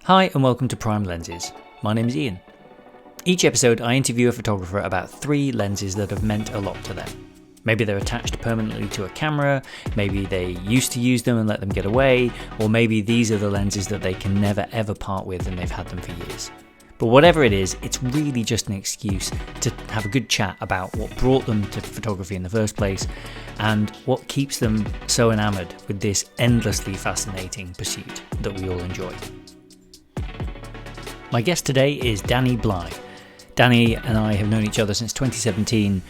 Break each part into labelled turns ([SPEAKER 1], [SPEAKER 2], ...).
[SPEAKER 1] Hi and welcome to Prime Lenses. My name is Ian. Each episode I interview a photographer about 3 lenses that have meant a lot to them. Maybe they're attached permanently to a camera, maybe they used to use them and let them get away, or maybe these are the lenses that they can never ever part with and they've had them for years. But whatever it is, it's really just an excuse to have a good chat about what brought them to photography in the first place and what keeps them so enamoured with this endlessly fascinating pursuit that we all enjoy. My guest today is Danny Bligh. Danny and I have known each other since 2017,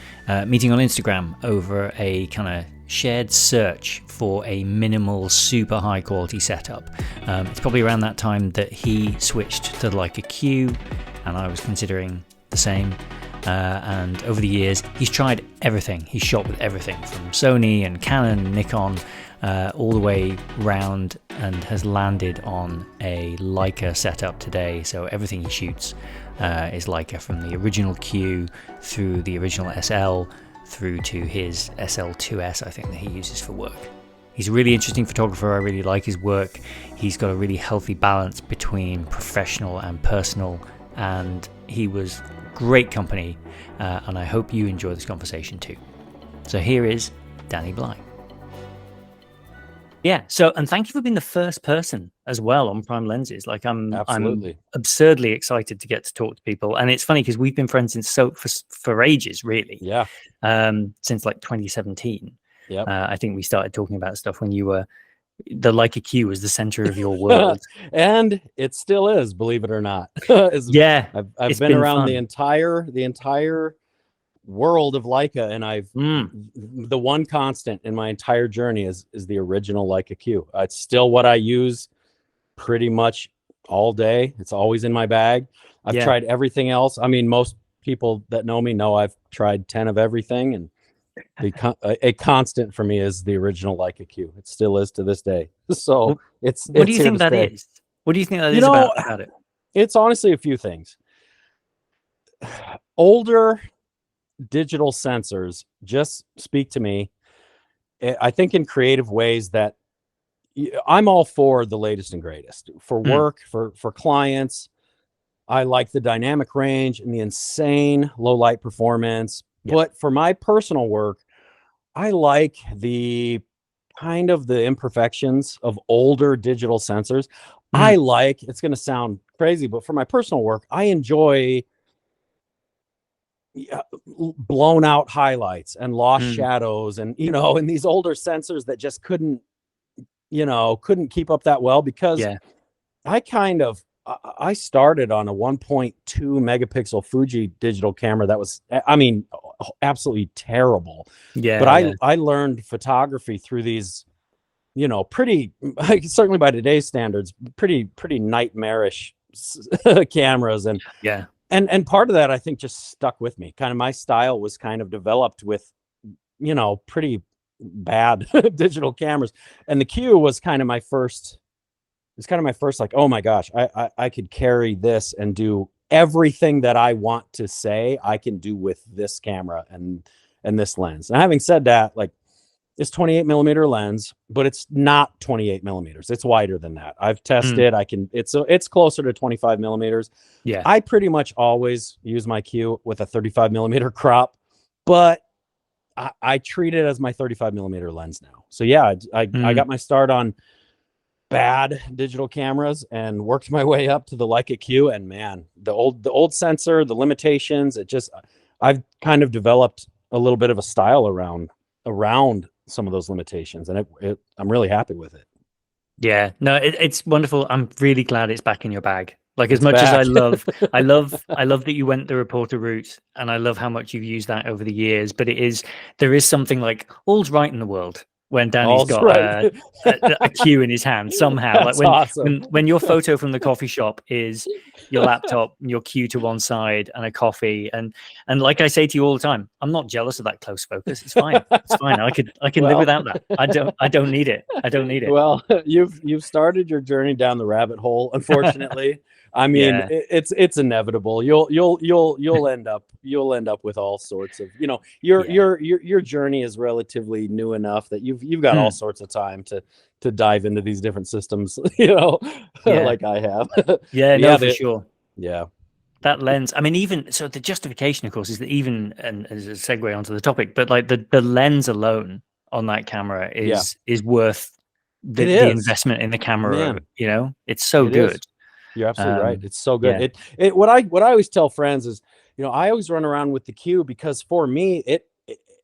[SPEAKER 1] meeting on Instagram over a kind of shared search for a minimal, super high quality setup. It's probably around that time that he switched to the Leica Q, and I was considering the same. And over the years, he's tried everything. He's shot with everything from Sony and Canon, Nikon, all the way round, and has landed on a Leica setup today. So everything he shoots is Leica, from the original Q through the original SL through to his SL2S, I think, that he uses for work. He's a really interesting photographer. I really like his work. He's got a really healthy balance between professional and personal, and he was great company, and I hope you enjoy this conversation too. So here is Danny Bligh. Yeah, so, and thank you for being the first person as well on Prime Lenses. Like, I'm absurdly excited to get to talk to people, and it's funny because we've been friends since for ages, really.
[SPEAKER 2] Yeah.
[SPEAKER 1] Since like 2017.
[SPEAKER 2] Yeah.
[SPEAKER 1] I think we started talking about stuff when you were the Leica Q was the center of your world,
[SPEAKER 2] and it still is, believe it or not.
[SPEAKER 1] Yeah,
[SPEAKER 2] I've been around the entire world of Leica, and the one constant in my entire journey is the original Leica Q. It's still what I use pretty much all day. It's always in my bag. I've tried everything else. I mean, most people that know me know I've tried 10 of everything, and a constant for me is the original Leica Q. It still is to this day. So
[SPEAKER 1] what do you think that is? What do you think that is about it?
[SPEAKER 2] It's honestly a few things. Older digital sensors just speak to me, I think, in creative ways that I'm all for the latest and greatest for work, for clients. I like the dynamic range and the insane low light performance. But for my personal work, I like the kind of the imperfections of older digital sensors. I like, it's going to sound crazy, but for my personal work, I enjoy blown out highlights and lost shadows, and and these older sensors that just couldn't keep up that well, because I started on a 1.2 megapixel Fuji digital camera that was, I mean, absolutely terrible. But I learned photography through these, pretty, certainly by today's standards, pretty nightmarish cameras. And part of that, I think, just stuck with me. Kind of my style was kind of developed with, pretty bad digital cameras. And the Q was kind of my first, like, oh my gosh, I could carry this and do everything that I want to say I can do with this camera and this lens. And having said that, like, it's 28 millimeter lens, but it's not 28 millimeters. It's wider than that. I've tested. It's closer to 25 millimeters.
[SPEAKER 1] Yeah.
[SPEAKER 2] I pretty much always use my Q with a 35 millimeter crop, but I treat it as my 35 millimeter lens now. So yeah, I got my start on bad digital cameras and worked my way up to the Leica Q, and man, the old sensor, the limitations, I've kind of developed a little bit of a style around some of those limitations, and I'm really happy with it.
[SPEAKER 1] Yeah, no, it's wonderful. I'm really glad it's back in your bag. Like, as much as I love that you went the reporter route, and I love how much you've used that over the years. But there is something like all's right in the world when Danny's got a Q in his hand somehow.
[SPEAKER 2] That's
[SPEAKER 1] like
[SPEAKER 2] awesome.
[SPEAKER 1] when your photo from the coffee shop is your laptop, your Q to one side, and a coffee, and like I say to you all the time, I'm not jealous of that close focus. It's fine. It's fine. I can live without that. I don't need it. I don't need it.
[SPEAKER 2] Well, you've started your journey down the rabbit hole, unfortunately. I mean, it's inevitable. You'll end up with all sorts of, your journey is relatively new enough that you've got all sorts of time to dive into these different systems, you know, like I have.
[SPEAKER 1] For sure.
[SPEAKER 2] Yeah.
[SPEAKER 1] That lens, I mean, even so, the justification, of course, is that even, and as a segue onto the topic, but like the lens alone on that camera is worth the investment in the camera.
[SPEAKER 2] Man,
[SPEAKER 1] you know, it's so good.
[SPEAKER 2] You're absolutely right. It's so good. What I always tell friends is, you know, I always run around with the Q because for me,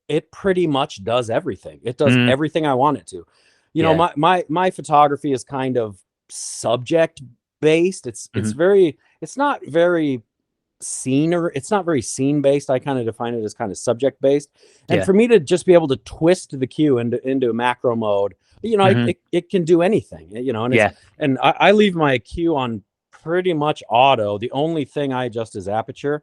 [SPEAKER 2] it pretty much does everything. It does everything I want it to. You know, my photography is kind of subject based. It's not very scene based. I kind of define it as kind of subject based. And for me to just be able to twist the Q into macro mode, you know, it can do anything, you know, and I leave my Q on pretty much auto. The only thing I adjust is aperture.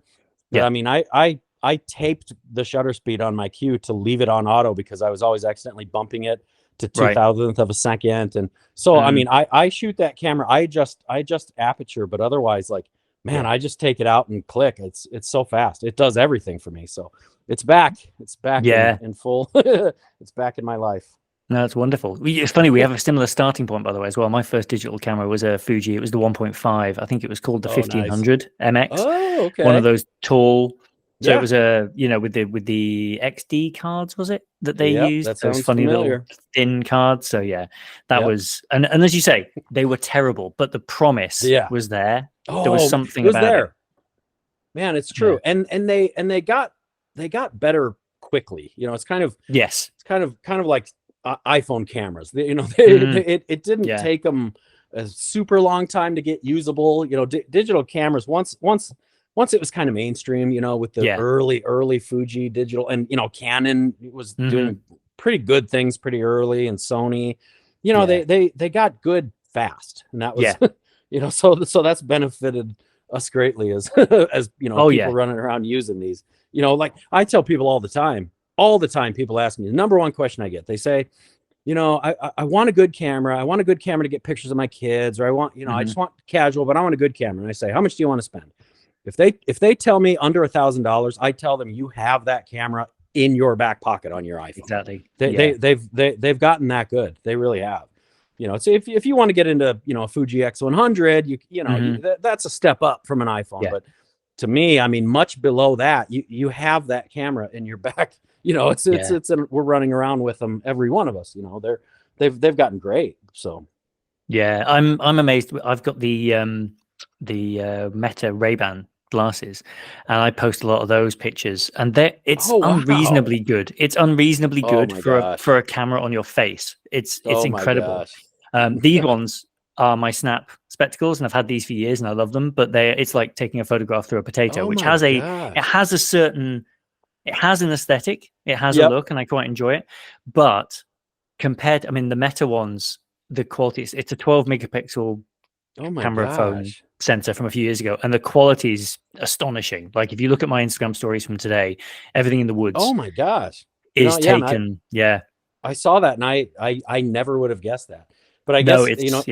[SPEAKER 2] But I mean, I taped the shutter speed on my Q to leave it on auto because I was always accidentally bumping it to 2,000th of a second. And so, I mean, I shoot that camera. I adjust aperture, but otherwise, like, man, I just take it out and click. It's so fast. It does everything for me. So it's back. It's back in full. It's back in my life.
[SPEAKER 1] No, it's wonderful. It's funny. We have a similar starting point, by the way, as well. My first digital camera was a Fuji. It was the 1.5. I think it was called the 1500 MX.
[SPEAKER 2] Oh, okay.
[SPEAKER 1] One of those tall. So it was with the XD cards, was it, that they used?
[SPEAKER 2] That
[SPEAKER 1] those
[SPEAKER 2] sounds
[SPEAKER 1] funny
[SPEAKER 2] familiar.
[SPEAKER 1] little thin cards. So that was, and as you say, they were terrible, but the promise was there. There was something about it.
[SPEAKER 2] Man, it's true. And they got better quickly. You know, it's kind of it's kind of like iPhone cameras. You know, it didn't take them a super long time to get usable. You know, digital cameras once it was kind of mainstream, you know, with the early Fuji digital, and you know, Canon was doing pretty good things pretty early, and Sony, you know, they got good fast, and that was you know, so that's benefited us greatly as you know, people running around using these. You know, like I tell people all the time people ask me, the number one question I get, they say, you know, I want a good camera. I want a good camera to get pictures of my kids, or I want, you know, I just want casual, but I want a good camera. And I say, how much do you want to spend? If they tell me under $1,000, I tell them you have that camera in your back pocket on your iPhone.
[SPEAKER 1] Exactly.
[SPEAKER 2] They've gotten that good. They really have. You know, so if you want to get into, you know, a Fuji X100, you know, that's a step up from an iPhone. But to me, I mean, much below that, you have that camera in your back. You know, we're running around with them, every one of us. You know, they've gotten great. So
[SPEAKER 1] I'm amazed. I've got the Meta Ray-Ban glasses, and I post a lot of those pictures, and it's unreasonably good. It's unreasonably good for a camera on your face. It's incredible. These ones are my Snap spectacles, and I've had these for years, and I love them. But it's like taking a photograph through a potato, which has it has an aesthetic, it has a look, and I quite enjoy it. But compared, I mean, the Meta ones, the quality, it's a 12 megapixel camera phone sensor from a few years ago, and the quality is astonishing. Like if you look at my Instagram stories from today, everything in the woods.
[SPEAKER 2] Oh my gosh,
[SPEAKER 1] is taken.
[SPEAKER 2] I saw that, and I never would have guessed that. But I guess you know,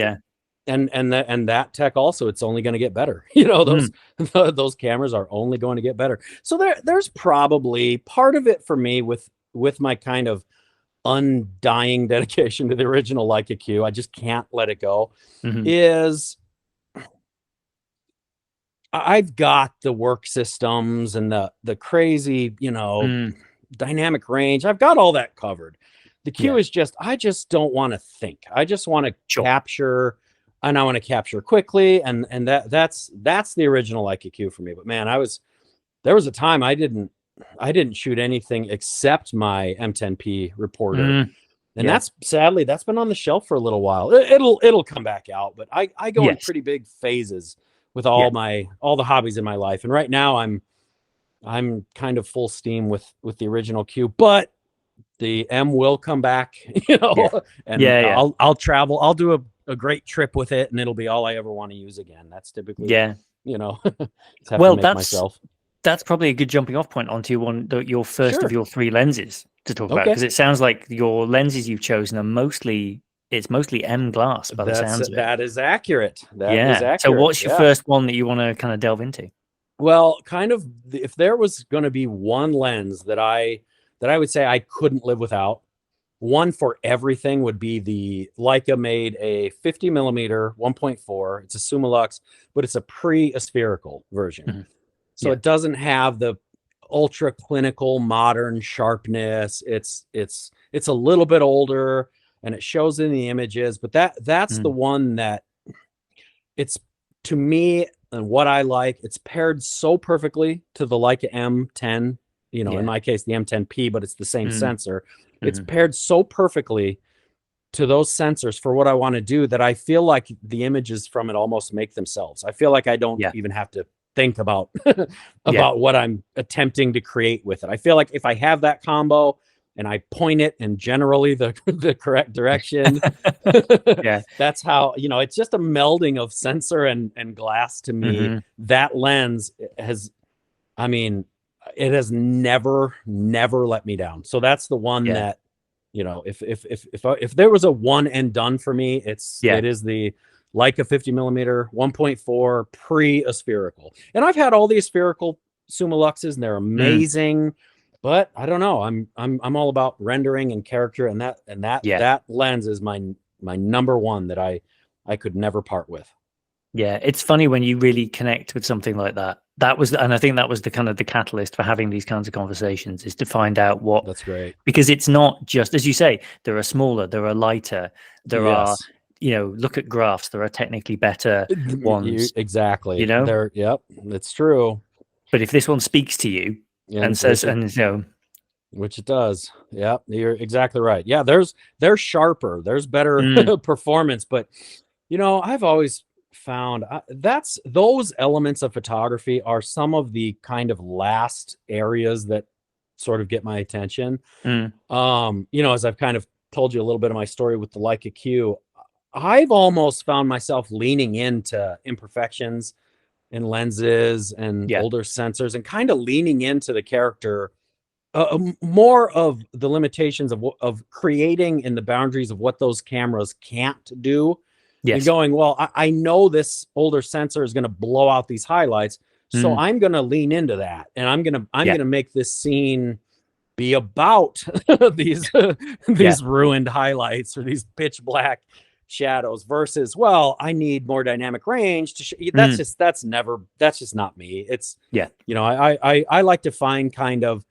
[SPEAKER 2] and that tech also, it's only going to get better. You know, those cameras are only going to get better. So there's probably part of it for me with my kind of undying dedication to the original Leica Q. I just can't let it go. Is I've got the work systems and the crazy, you know, dynamic range. I've got all that covered. The Q is just, I just don't want to think. I just want to capture, and I want to capture quickly. And that's the original Leica Q for me. But man, there was a time I didn't shoot anything except my M10P reporter. And that's been on the shelf for a little while. It'll come back out, but I go in pretty big phases with all the hobbies in my life. And right now I'm kind of full steam with the original Q, but the M will come back, you know, and I'll travel. I'll do a great trip with it, and it'll be all I ever want to use again. That's typically, you know,
[SPEAKER 1] that's probably a good jumping off point onto your first of your three lenses to talk about, because it sounds like your lenses you've chosen are mostly M glass by the sounds of it.
[SPEAKER 2] That is accurate. That is accurate.
[SPEAKER 1] So what's your first one that you want to kind of delve into?
[SPEAKER 2] Well, kind of, if there was going to be one lens that I would say I couldn't live without, one for everything would be the Leica made a 50 millimeter 1.4. It's a Summilux, but it's a pre-aspherical version.
[SPEAKER 1] Mm-hmm.
[SPEAKER 2] So it doesn't have the ultra clinical modern sharpness. It's a little bit older and it shows in the images, but that's the one that it's, to me, and what I like, it's paired so perfectly to the Leica M10, in my case, the M10P, but it's the same sensor. It's paired so perfectly to those sensors for what I want to do that I feel like the images from it almost make themselves. I feel like I don't even have to think about what I'm attempting to create with it. I feel like if I have that combo and I point it in generally the correct direction, that's how, it's just a melding of sensor and glass to me. That lens has, it has never let me down. So that's the one that, if there was a one and done for me, it is the Leica 50 millimeter 1.4 pre-aspherical. And I've had all the aspherical Summiluxes and they're amazing, but I don't know. I'm all about rendering and character, and that lens is my number one that I could never part with.
[SPEAKER 1] Yeah, it's funny when you really connect with something like that. And I think that was the kind of the catalyst for having these kinds of conversations, is to find out what.
[SPEAKER 2] That's great.
[SPEAKER 1] Because it's not just, as you say, there are smaller, there are lighter, there are, look at graphs, there are technically better ones.
[SPEAKER 2] Exactly. Yep, it's true.
[SPEAKER 1] But if this one speaks to you and says,
[SPEAKER 2] which it does. Yeah, you're exactly right. Yeah, they're sharper, there's better performance, but I've always found that's those elements of photography are some of the kind of last areas that sort of get my attention. As I've kind of told you a little bit of my story with the Leica Q, I've almost found myself leaning into imperfections in lenses and older sensors, and kind of leaning into the character, more of the limitations of creating in the boundaries of what those cameras can't do. And going, well, I know this older sensor is going to blow out these highlights, so I'm going to lean into that, and I'm going to make this scene be about these ruined highlights or these pitch black shadows, versus, well, I need more dynamic range to that's just not me. It's I like to find kind of,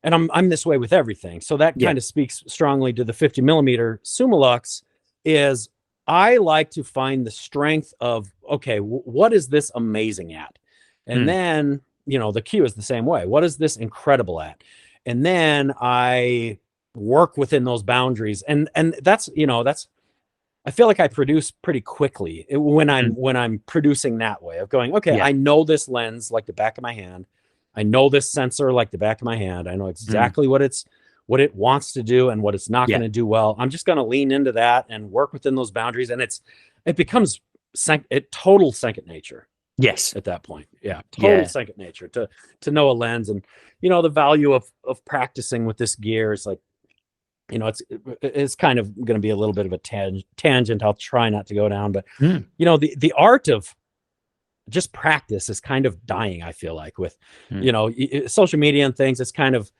[SPEAKER 2] and I'm this way with everything, so that kind of speaks strongly to the 50 millimeter Summilux, is I like to find the strength of, okay, what is this amazing at? And then, the Q is the same way. What is this incredible at? And then I work within those boundaries. And that's, I feel like I produce pretty quickly when I'm producing that way of going, okay, I know this lens like the back of my hand. I know this sensor like the back of my hand. I know exactly what it wants to do and what it's not going to do well. I'm just going to lean into that and work within those boundaries. And it becomes total second nature.
[SPEAKER 1] Yes.
[SPEAKER 2] At that point. Yeah. Total second nature to know a lens. And, the value of practicing with this gear is like, it's kind of going to be a little bit of a tangent. I'll try not to go down, but the art of just practice is kind of dying. I feel like with, social media and things, it's kind of,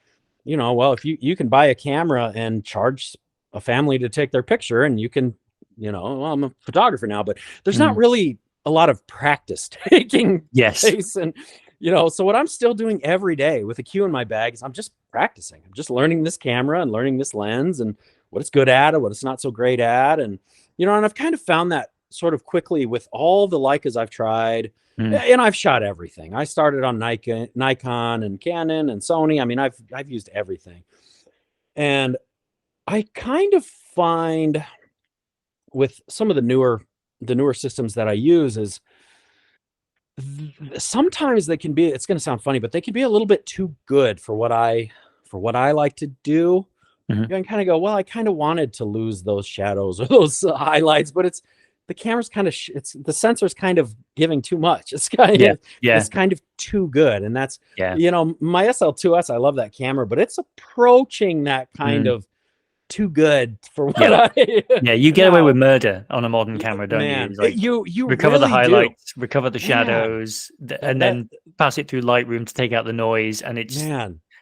[SPEAKER 2] well, if you can buy a camera and charge a family to take their picture, and you can, well, I'm a photographer now, but there's not really a lot of practice taking place. And, so what I'm still doing every day with a Q in my bag is I'm just practicing. I'm just learning this camera and learning this lens and what it's good at and what it's not so great at. And, and I've kind of found that sort of quickly with all the Leicas I've tried. And I've shot everything. I started on Nikon and Canon and Sony. I mean, I've used everything. And I kind of find with some of the newer systems that I use is sometimes they can be, it's going to sound funny, but they can be a little bit too good for what I like to do. You can kind of go, well, I kind of wanted to lose those shadows or those highlights, but the camera's kind of the sensor's kind of giving too much. It's kind of it's kind of too good. And that's my SL2S, I love that camera, but it's approaching that kind of too good for what
[SPEAKER 1] you get away with murder on a modern camera, don't you? Like,
[SPEAKER 2] you
[SPEAKER 1] recover
[SPEAKER 2] really
[SPEAKER 1] the highlights, recover the shadows, and then pass it through Lightroom to take out the noise, and it's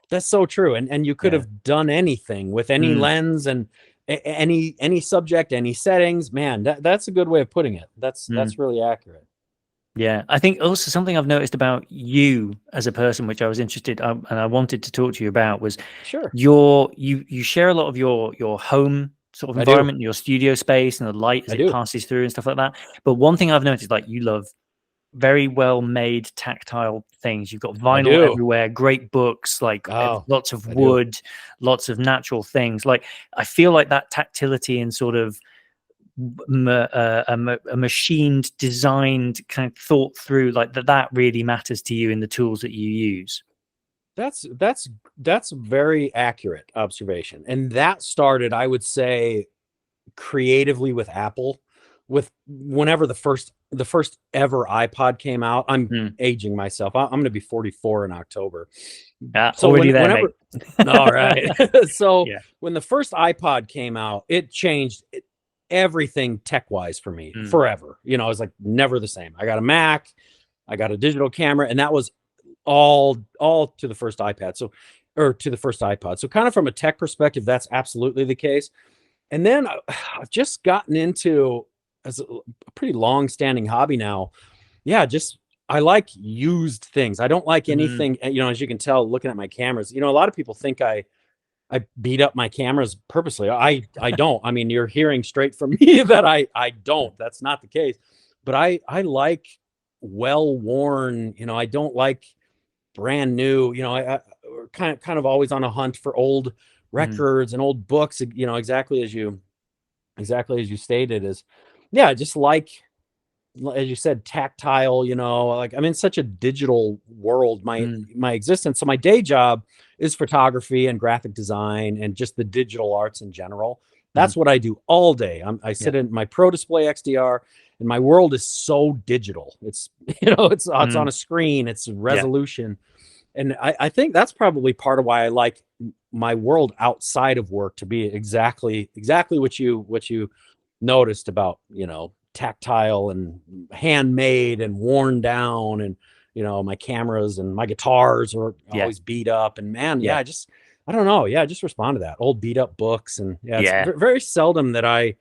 [SPEAKER 2] That's so true. And you could have done anything with any lens and any subject, any settings. Man, that's a good way of putting it. That's really accurate.
[SPEAKER 1] Yeah, I think also something I've noticed about you as a person, which I was interested and I wanted to talk to you about, was you share a lot of your home sort of environment, your studio space, and the light as it passes through and stuff like that. But one thing I've noticed, like, you love very well made tactile things. You've got vinyl everywhere, great books, like lots of wood, lots of natural things. Like, I feel like that tactility and sort of a machined, designed, kind of thought through, like that really matters to you in the tools that you use.
[SPEAKER 2] That's very accurate observation. And that started, I would say, creatively with Apple, with whenever the first ever iPod came out. I'm aging myself. I'm going to be 44 in October.
[SPEAKER 1] So whenever,
[SPEAKER 2] all right. So when the first iPod came out, it changed everything tech wise for me forever. You know, I was like never the same. I got a Mac, I got a digital camera, and that was all to the first iPad. So, or to the first iPod. So kind of from a tech perspective, that's absolutely the case. And then I've just gotten into, as a pretty long standing hobby now. Yeah. Just, I like used things. I don't like anything, you know, as you can tell, looking at my cameras, you know, a lot of people think I beat up my cameras purposely. I don't. I mean, you're hearing straight from me that I don't. That's not the case. But I like well-worn, you know, I don't like brand new, you know, I kind of always on a hunt for old records and old books, you know, exactly as you stated, is just like, as you said, tactile, you know, like I'm in such a digital world, my existence. So my day job is photography and graphic design and just the digital arts in general. That's what I do all day. I sit in my Pro Display XDR, and my world is so digital. It's, you know, it's on a screen, it's resolution. And I think that's probably part of why I like my world outside of work to be exactly what you noticed about, you know, tactile and handmade and worn down. And, you know, my cameras and my guitars are always beat up. And man, I don't know. I just respond to that. Old beat up books. And it's very seldom that I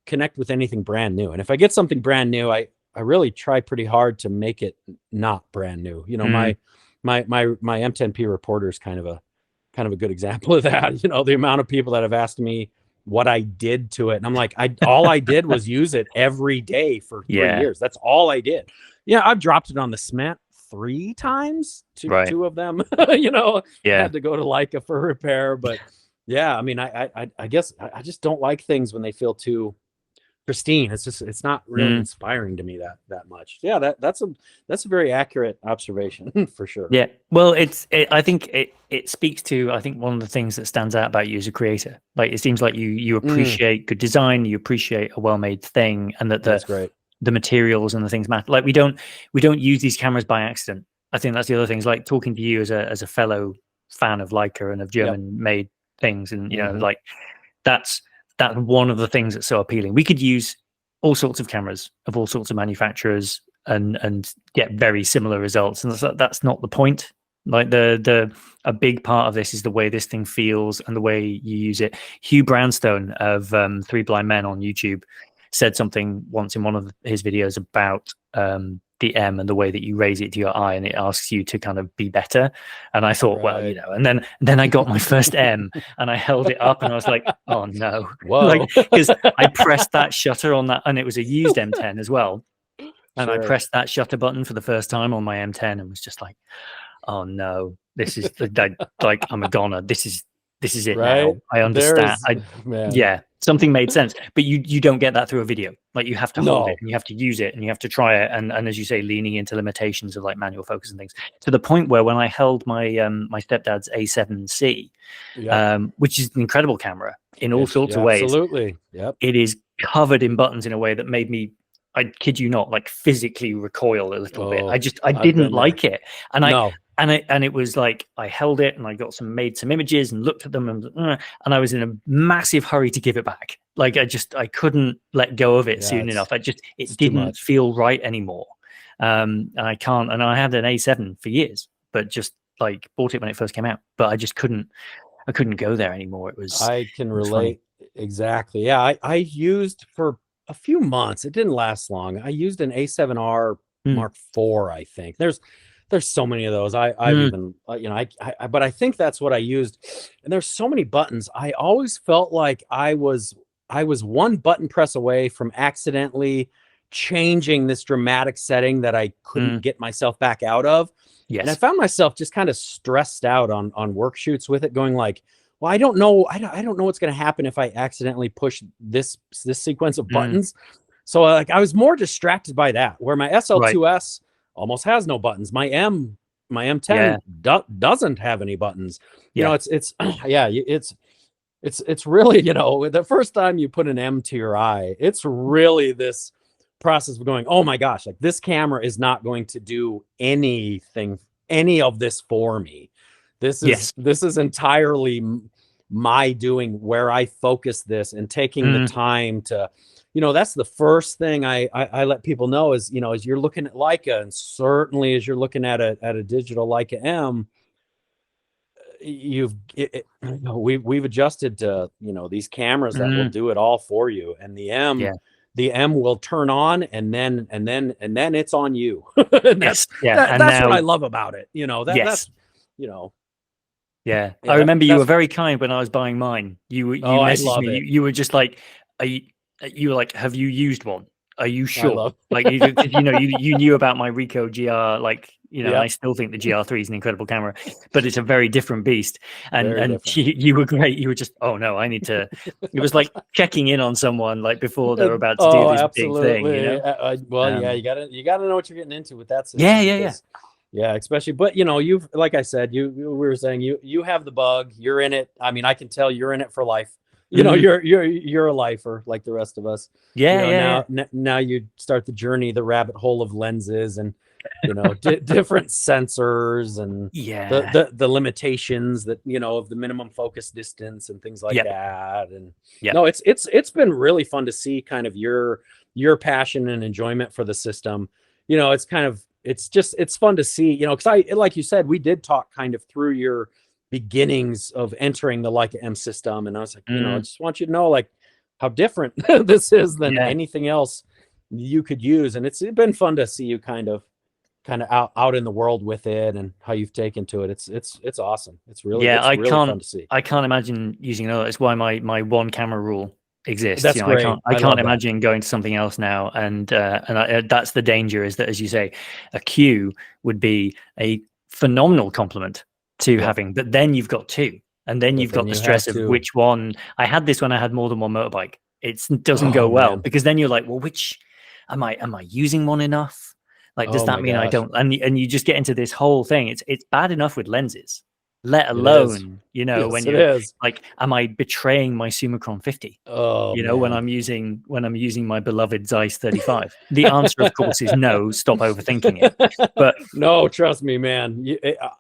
[SPEAKER 2] connect with anything brand new. And if I get something brand new, I really try pretty hard to make it not brand new. You know, my M10P reporter is kind of a good example of that. You know, the amount of people that have asked me what I did to it, and I'm like, all I did was use it every day for 3 years. That's all I did. Yeah, I've dropped it on the cement 3 times, two of them. You know, I had to go to Leica for repair, but yeah, I mean, I guess I just don't like things when they feel too pristine. It's not really inspiring to me that much. Yeah, that's a very accurate observation for sure.
[SPEAKER 1] Yeah, well, I think it speaks to, I think, one of the things that stands out about you as a creator. Like, it seems like you appreciate good design, you appreciate a well-made thing, and that's great. The materials and the things matter. Like, we don't use these cameras by accident. I think that's the other thing. Is like talking to you as a fellow fan of Leica and of German-made things, and you know, like that's one of the things that's so appealing. We could use all sorts of cameras of all sorts of manufacturers and get very similar results, and that's not the point. Like, a big part of this is the way this thing feels and the way you use it. Hugh Brownstone of Three Blind Men on YouTube said something once in one of his videos about the M and the way that you raise it to your eye, and it asks you to kind of be better. And I thought, well, you know, and then I got my first M and I held it up and I was like, oh no.
[SPEAKER 2] Whoa.
[SPEAKER 1] Like, because I pressed that shutter on that, and it was a used M10 as well. And I pressed that shutter button for the first time on my M10 and was just like, oh no, this is like, I'm a goner. This is it now. I understand. Something made sense, but you don't get that through a video. Like, you have to hold it and you have to use it and you have to try it. And as you say, leaning into limitations of like manual focus and things, to the point where when I held my my stepdad's A7C, which is an incredible camera in all sorts of ways.
[SPEAKER 2] Absolutely. Yep.
[SPEAKER 1] It is covered in buttons in a way that made me, I kid you not, like physically recoil a little bit. I didn't like it. And it was like, I held it and I got made some images and looked at them and I was in a massive hurry to give it back. Like, I couldn't let go of it soon enough. It didn't feel right anymore. And I can't, and I had an A7 for years, but just like bought it when it first came out, but I just couldn't go there anymore.
[SPEAKER 2] I can
[SPEAKER 1] it was funny.
[SPEAKER 2] relate. Exactly. Yeah. I used for a few months. It didn't last long. I used an A7R Mark IV, I think. There's so many of those. I've even, but I think that's what I used. And there's so many buttons. I always felt like I was one button press away from accidentally changing this dramatic setting that I couldn't get myself back out of.
[SPEAKER 1] Yes.
[SPEAKER 2] And I found myself just kind of stressed out on work shoots with it, going like, well, I don't know what's going to happen if I accidentally push this sequence of buttons. So like I was more distracted by that, where my SL2S almost has no buttons. My M10 doesn't have any buttons. You know, it's really, you know, the first time you put an M to your eye, it's really this process of going, oh my gosh, like this camera is not going to do any of this for me. This is entirely my doing, where I focus this and taking the time to, you know, that's the first thing I let people know is, you know, as you're looking at Leica, and certainly as you're looking at a digital Leica M, we've adjusted to, you know, these cameras that will do it all for you, and the M will turn on, and then it's on you. That's now, what I love about it. You know, that's, you know.
[SPEAKER 1] Yeah, I remember you were very kind when I was buying mine. You messaged me. You were just like, you were like, have you used one? Are you sure? Like, you know, you knew about my Ricoh GR. Like, you know, I still think the GR3 is an incredible camera, but it's a very different beast. And you were great. You were just, oh no, I need to. It was like checking in on someone like before they're about to do this big thing. You know?
[SPEAKER 2] You gotta know what you're getting into with that system.
[SPEAKER 1] Yeah,
[SPEAKER 2] especially, but you know, you've, like I said, we were saying you have the bug, you're in it. I mean, I can tell you're in it for life. You know, you're a lifer like the rest of us. Now you start the journey, the rabbit hole of lenses, and you know, different sensors, and the limitations that, you know, of the minimum focus distance and things like that. And no, it's been really fun to see kind of your passion and enjoyment for the system. You know, it's kind of, it's fun to see, you know, because like you said, we did talk kind of through your beginnings of entering the Leica M system, and I was like, you know, I just want you to know like how different this is than anything else you could use, and it's been fun to see you kind of out in the world with it, and how you've taken to it. It's awesome. It's really fun to see.
[SPEAKER 1] I can't imagine using another. It's why my one camera rule exists.
[SPEAKER 2] That's great.
[SPEAKER 1] I can't imagine going to something else now, and that's the danger, is that, as you say, a Q would be a phenomenal complement to having, but then you've got two, and then you've got the stress of which one. I had this when I had more than one motorbike. It doesn't go well, because then you're like, well, which am I using one enough? Like, does that mean I don't? And you just get into this whole thing. It's bad enough with lenses, let alone, you know, when you're like, am I betraying my Summicron 50? You know, when I'm using my beloved Zeiss 35? The answer, of course, is no. Stop overthinking it. But
[SPEAKER 2] no, trust me, man.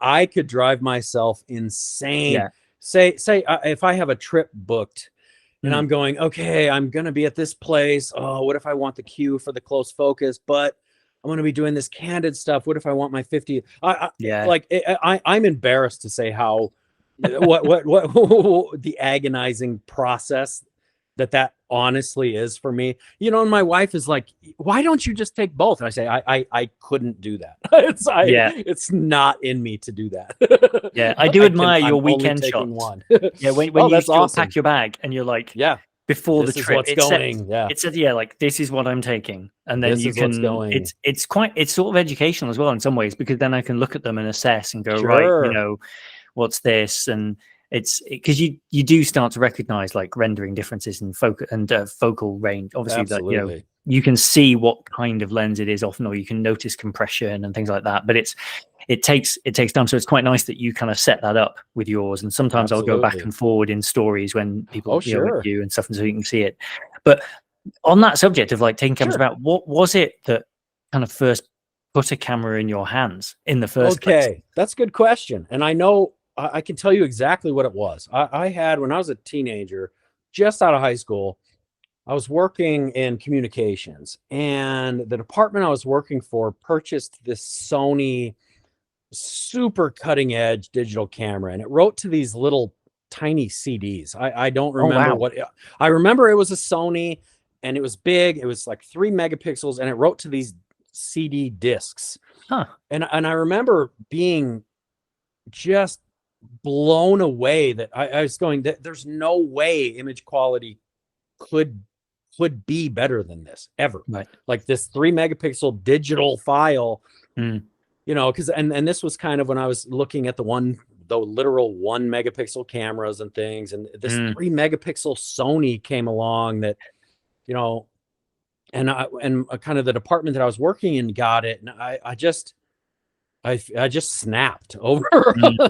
[SPEAKER 2] I could drive myself insane. Say if I have a trip booked, and I'm going, okay, I'm gonna be at this place. Oh, what if I want the Q for the close focus, but I'm going to be doing this candid stuff. What if I want my 50? I'm embarrassed to say how, what the agonizing process that honestly is for me. You know, and my wife is like, why don't you just take both? And I say, I couldn't do that. It's not in me to do that.
[SPEAKER 1] I do admire your weekend shots. When you pack your bag and you're like, before the trip, it said, like, this is what I'm taking, and then you can. It's sort of educational as well in some ways, because then I can look at them and assess and go, right, you know, what's this, and it's because you do start to recognize like rendering differences in focal range. Obviously, that, you know, you can see what kind of lens it is often, or you can notice compression and things like that. But it takes time, so it's quite nice that you kind of set that up with yours. And sometimes I'll go back and forward in stories when people with you and stuff, and so you can see it. But on that subject of like taking cameras about, what was it that kind of first put a camera in your hands in the first place?
[SPEAKER 2] Okay, that's a good question, and I know I can tell you exactly what it was. I had, when I was a teenager, just out of high school, I was working in communications, and the department I was working for purchased this Sony super cutting edge digital camera, and it wrote to these little tiny CDs. I don't
[SPEAKER 1] Oh,
[SPEAKER 2] remember
[SPEAKER 1] wow.
[SPEAKER 2] what I remember. It was a Sony, and it was big. It was like 3 megapixels, and it wrote to these CD discs.
[SPEAKER 1] Huh.
[SPEAKER 2] And I remember being just blown away that I was going, there's no way image quality could be better than this ever.
[SPEAKER 1] Right.
[SPEAKER 2] Like this 3 megapixel digital file,
[SPEAKER 1] Mm.
[SPEAKER 2] you know, because and this was kind of when I was looking at the literal 1 megapixel cameras and things, and this 3 megapixel Sony came along that, you know, and kind of the department that I was working in got it, and I just snapped over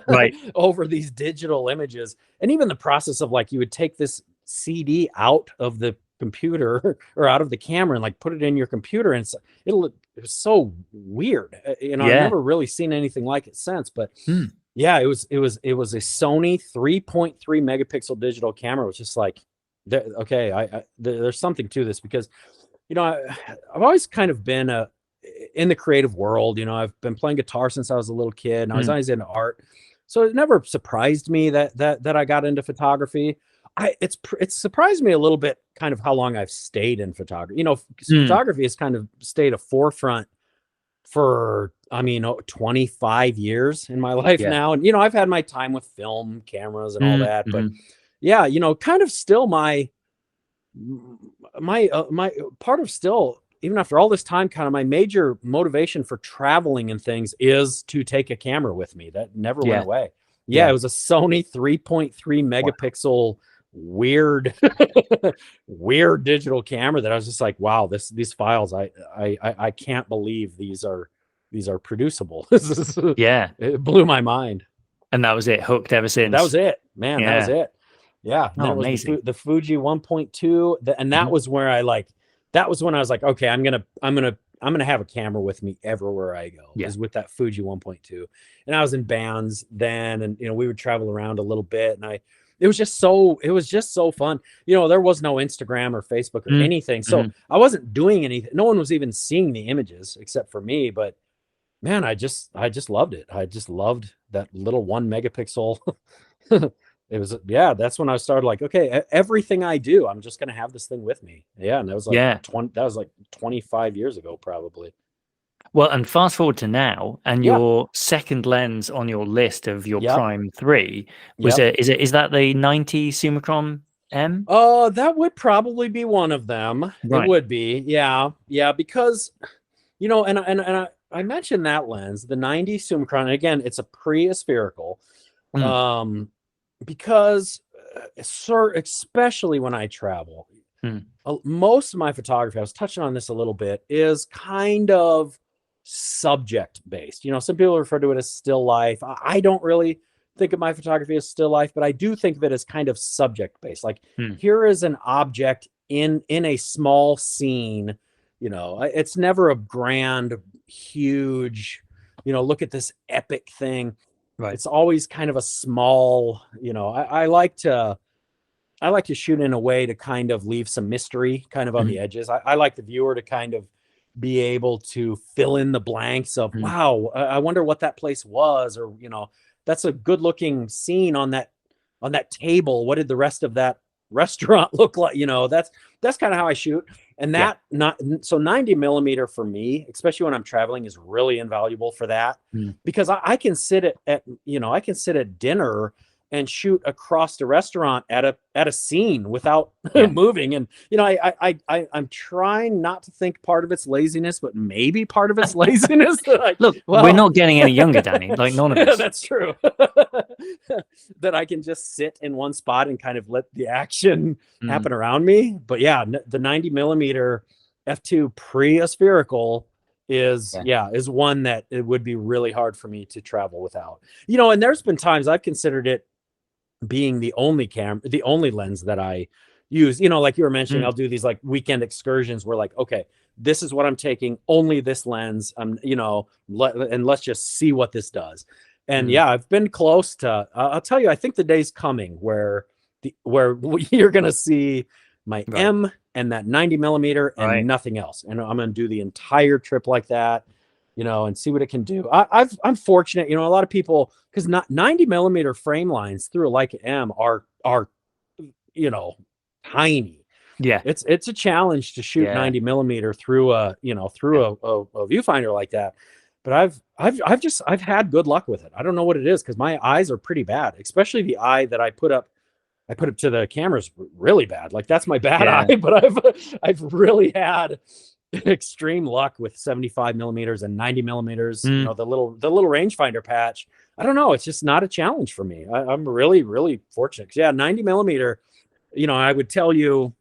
[SPEAKER 1] Right.
[SPEAKER 2] over these digital images. And even the process of like, you would take this CD out of the computer or out of the camera and like put it in your computer, and it was so weird. You know, I've never really seen anything like it since, but yeah, it was a Sony 3.3 megapixel digital camera. It was just like, okay, there's something to this, because, you know, I've always kind of been in the creative world. You know, I've been playing guitar since I was a little kid, and I was always into art. So it never surprised me that I got into photography. It's surprised me a little bit kind of how long I've stayed in photography. You know, photography has kind of stayed a forefront for, I mean, 25 years in my life now. And, you know, I've had my time with film cameras and all that, but yeah, you know, kind of still my part of still, even after all this time, kind of my major motivation for traveling and things is to take a camera with me. That never went away. Yeah, it was a Sony 3.3 megapixel weird weird digital camera that I was just like, wow, these files, I can't believe these are producible. It blew my mind.
[SPEAKER 1] And that was it, hooked ever since.
[SPEAKER 2] That was it, man. That was it. Yeah. And then it was
[SPEAKER 1] amazing.
[SPEAKER 2] the Fuji 1.2, and that was where that was when I was like, okay, I'm gonna have a camera with me everywhere I go. Is with that Fuji 1.2. And I was in bands then, and, you know, we would travel around a little bit, and it was just so fun. You know, there was no Instagram or Facebook or anything, so I wasn't doing anything. No one was even seeing the images except for me. But man, I just loved it. I just loved that little 1 megapixel. It was, that's when I started like, okay, everything I do, I'm just gonna have this thing with me. Yeah, and that was like 25 years ago, probably.
[SPEAKER 1] Well, and fast forward to now, and your second lens on your list of your prime 3 was is that the 90 Summicron M?
[SPEAKER 2] Oh, that would probably be one of them.
[SPEAKER 1] Right.
[SPEAKER 2] It would be, yeah, because, you know, and I mentioned that lens, the 90 Summicron. And again, it's a pre-aspherical, because, especially when I travel, most of my photography, I was touching on this a little bit, is kind of subject based. You know, some people refer to it as still life. I don't really think of my photography as still life, but I do think of it as kind of subject based. Like, here is an object in a small scene. You know, it's never a grand, huge, you know, look at this epic thing. Right. It's always kind of a small, you know, I like to shoot in a way to kind of leave some mystery kind of on the edges. I like the viewer to kind of be able to fill in the blanks of, wow, I wonder what that place was, or, you know, that's a good looking scene on that table. What did the rest of that restaurant look like? You know, that's kind of how I shoot. And so 90 millimeter for me, especially when I'm traveling, is really invaluable for that, because I can sit at dinner and shoot across the restaurant at a scene without moving. And, you know, I'm trying not to think part of it's laziness, but maybe part of it's laziness.
[SPEAKER 1] Look, we're not getting any younger, Danny. Like, none of us.
[SPEAKER 2] That's true. That I can just sit in one spot and kind of let the action happen around me. But yeah, the 90 millimeter f2 pre-aspherical is one that it would be really hard for me to travel without. You know, and there's been times I've considered it being the only lens that I use. You know, like you were mentioning, I'll do these like weekend excursions where, like, okay, this is what I'm taking, only this lens. You know, and let's just see what this does. And I've been close to, I'll tell you, I think the day's coming where you're going to see my M and that 90 millimeter and nothing else. And I'm going to do the entire trip like that. and see what it can do. I'm fortunate, a lot of people, because not 90 millimeter frame lines through a Leica M are tiny.
[SPEAKER 1] Yeah,
[SPEAKER 2] it's a challenge to shoot 90 millimeter through a viewfinder like that. But I've had good luck with it. I don't know what it is, because my eyes are pretty bad, especially the eye that I put up to the camera's really bad. Like, that's my bad eye, but I've really had extreme luck with 75 millimeters and 90 millimeters. The little rangefinder patch. I don't know. It's just not a challenge for me. I'm really, really fortunate. 90 millimeter, I would tell you,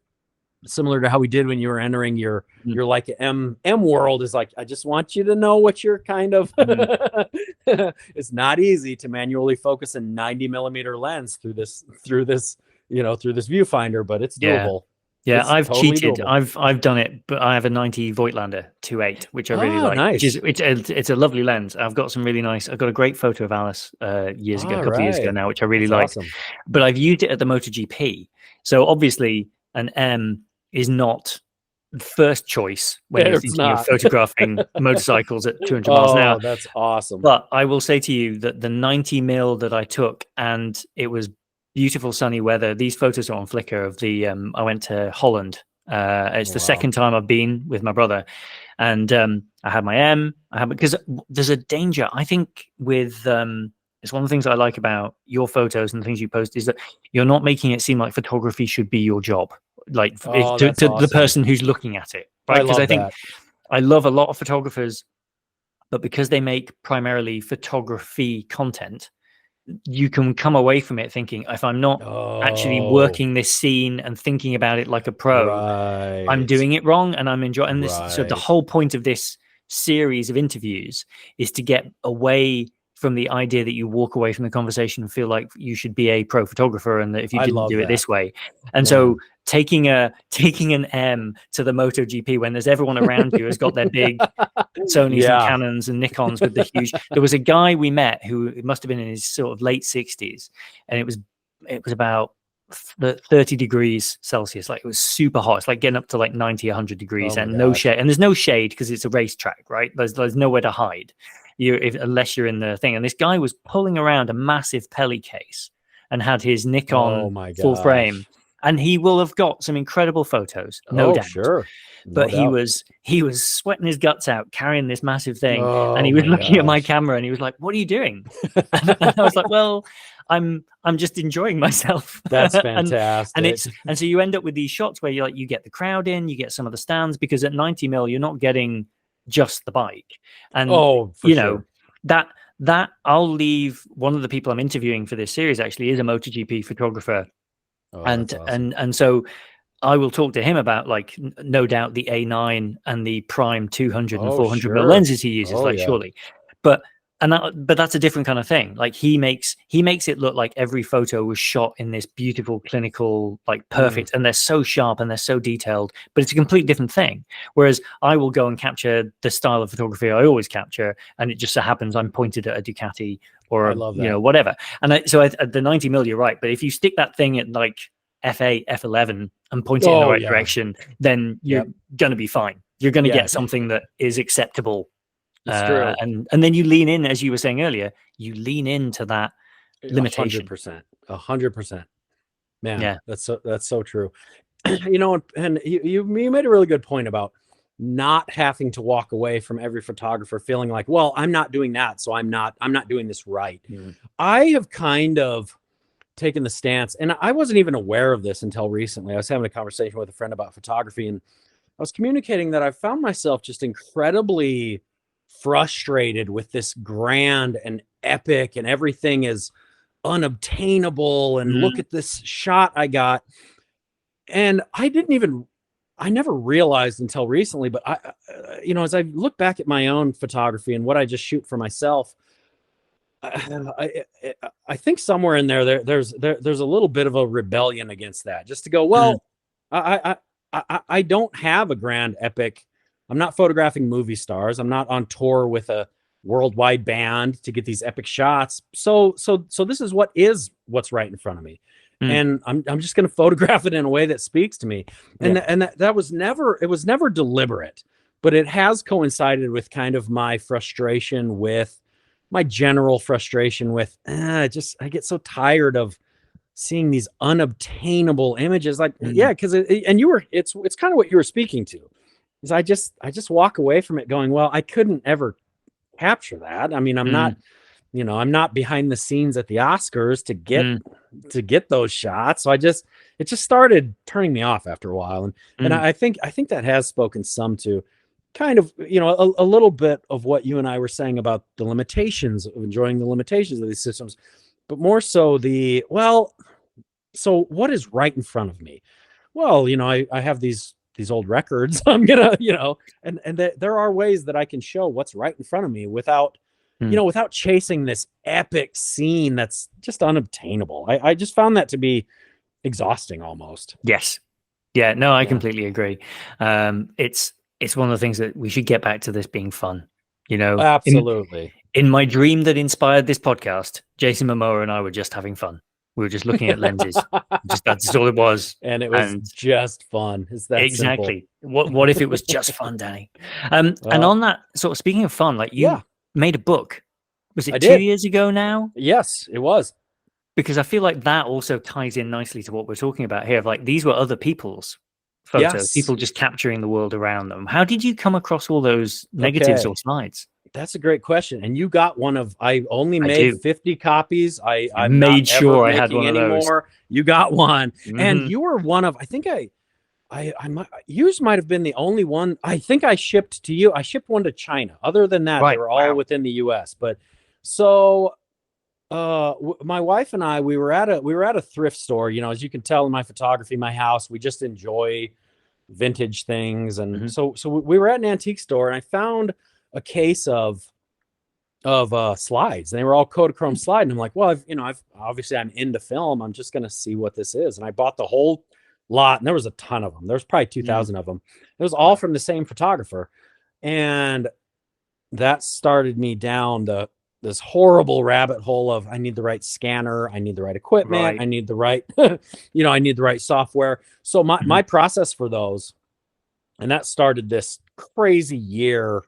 [SPEAKER 2] similar to how we did when you were entering your like M world, is like, I just want you to know what you're kind of it's not easy to manually focus a 90 millimeter lens through this viewfinder, but it's doable.
[SPEAKER 1] Yeah,
[SPEAKER 2] it's
[SPEAKER 1] I've
[SPEAKER 2] totally
[SPEAKER 1] cheated.
[SPEAKER 2] Doable.
[SPEAKER 1] I've done it, but I have a 90 Voigtlander 2.8, which I really like.
[SPEAKER 2] Nice.
[SPEAKER 1] It's a lovely lens. I've got a great photo of Alice a couple of years ago now, which I really liked. Awesome. But I've used it at the MotoGP. So obviously an M is not first choice when you're thinking of photographing motorcycles at 200 miles an hour.
[SPEAKER 2] That's awesome.
[SPEAKER 1] But I will say to you that the 90 mil that I took, and it was beautiful sunny weather. These photos are on Flickr of the I went to Holland. It's the second time I've been with my brother, and I had my M. Because there's a danger, I think, with it's one of the things I like about your photos and the things you post, is that you're not making it seem like photography should be your job, like to the person who's looking at it, right? Because I think I love a lot of photographers, but because they make primarily photography content, you can come away from it thinking, if I'm not actually working this scene and thinking about it like a pro, I'm doing it wrong, and I'm enjoying. And this, so the whole point of this series of interviews is to get away from the idea that you walk away from the conversation and feel like you should be a pro photographer, and that if you didn't do it this way. And so taking an M to the MotoGP when there's everyone around you has got their big Sonys and Canons and Nikons with the huge. There was a guy we met who, it must have been in his sort of late 60s, and it was about 30 degrees Celsius. Like, it was super hot. It's like getting up to like 90, 100 degrees, and no shade. And there's no shade because it's a racetrack, right? There's nowhere to hide unless you're in the thing. And this guy was pulling around a massive Peli case and had his Nikon full frame. And he will have got some incredible photos, no doubt.
[SPEAKER 2] Sure.
[SPEAKER 1] But he was sweating his guts out carrying this massive thing, and he was looking at my camera, and he was like, "What are you doing?" And I was like, "Well, I'm just enjoying myself."
[SPEAKER 2] That's fantastic.
[SPEAKER 1] and so you end up with these shots where you get the crowd in, you get some of the stands, because at 90 mil you're not getting just the bike. And know that I'll leave. One of the people I'm interviewing for this series actually is a MotoGP photographer. And so I will talk to him about, like, no doubt the A9 and the prime 200 and 400 mil lenses he uses, surely. But that's a different kind of thing. Like, he makes it look like every photo was shot in this beautiful clinical, like, perfect, and they're so sharp and they're so detailed, but it's a completely different thing. Whereas I will go and capture the style of photography I always capture, and it just so happens I'm pointed at a Ducati or whatever. And so at the 90 mil, you're right. But if you stick that thing at like F8, F11 and point it in the right direction, then you're going to be fine. You're going to get something that is acceptable. And then you lean in, as you were saying earlier, you lean into that limitation.
[SPEAKER 2] 100%. Man, that's so true. And you made a really good point about not having to walk away from every photographer feeling like, well, I'm not doing that, so I'm not doing this right. I have kind of taken the stance, and I wasn't even aware of this until recently. I was having a conversation with a friend about photography, and I was communicating that I found myself just incredibly frustrated with this grand and epic, and everything is unobtainable, and look at this shot I got. And I never realized until recently, but as I look back at my own photography and what I just shoot for myself, I think somewhere in there's a little bit of a rebellion against that, just to go, well, I don't have a grand epic. I'm not photographing movie stars. I'm not on tour with a worldwide band to get these epic shots. So this is what's right in front of me. And I'm just going to photograph it in a way that speaks to me. And that was never deliberate. but it has coincided with kind of my frustration with my general frustration with I get so tired of seeing these unobtainable images. Like, yeah, because it's kind of what you were speaking to. Is I just walk away from it going, well, I couldn't ever capture that. I mean, I'm not behind the scenes at the Oscars to get those shots. So it just started turning me off after a while. And I think that has spoken some to kind of, a little bit of what you and I were saying about the limitations of enjoying the limitations of these systems, but more so so what is right in front of me? Well, I have these old records. I'm gonna, and there are ways that I can show what's right in front of me without without chasing this epic scene that's just unobtainable. I just found that to be exhausting almost.
[SPEAKER 1] Yes. Yeah, no, I completely agree. It's one of the things that we should get back to this being fun,
[SPEAKER 2] Absolutely.
[SPEAKER 1] In my dream that inspired this podcast, Jason Momoa and I were just having fun. We were just looking at lenses. That's all it was.
[SPEAKER 2] And it was just fun. Is that
[SPEAKER 1] exactly simple. What if it was just fun, Danny? And on that sort of, speaking of fun, like you made a book. Was it 2 years ago now?
[SPEAKER 2] Yes, it was.
[SPEAKER 1] Because I feel like that also ties in nicely to what we're talking about here. Of like, these were other people's photos, people just capturing the world around them. How did you come across all those negatives or slides?
[SPEAKER 2] That's a great question. And you got one of, I only made 50 copies. I
[SPEAKER 1] made sure I had one of those.
[SPEAKER 2] You got one. And you were one of, I think yours might have been the only one. I think I shipped to you. I shipped one to China. Other than that, they were all within the US. But so my wife and I, we were at a thrift store, as you can tell in my photography, my house, we just enjoy vintage things. And so we were at an antique store, and I found a case of slides, and they were all Kodachrome slide. And I'm like, well, I've obviously I'm into film. I'm just going to see what this is. And I bought the whole lot, and there was a ton of them. There's probably 2,000 of them. It was all from the same photographer. And that started me down this horrible rabbit hole of, I need the right scanner. I need the right equipment. I need the right, I need the right software. So my process for those, and that started this crazy year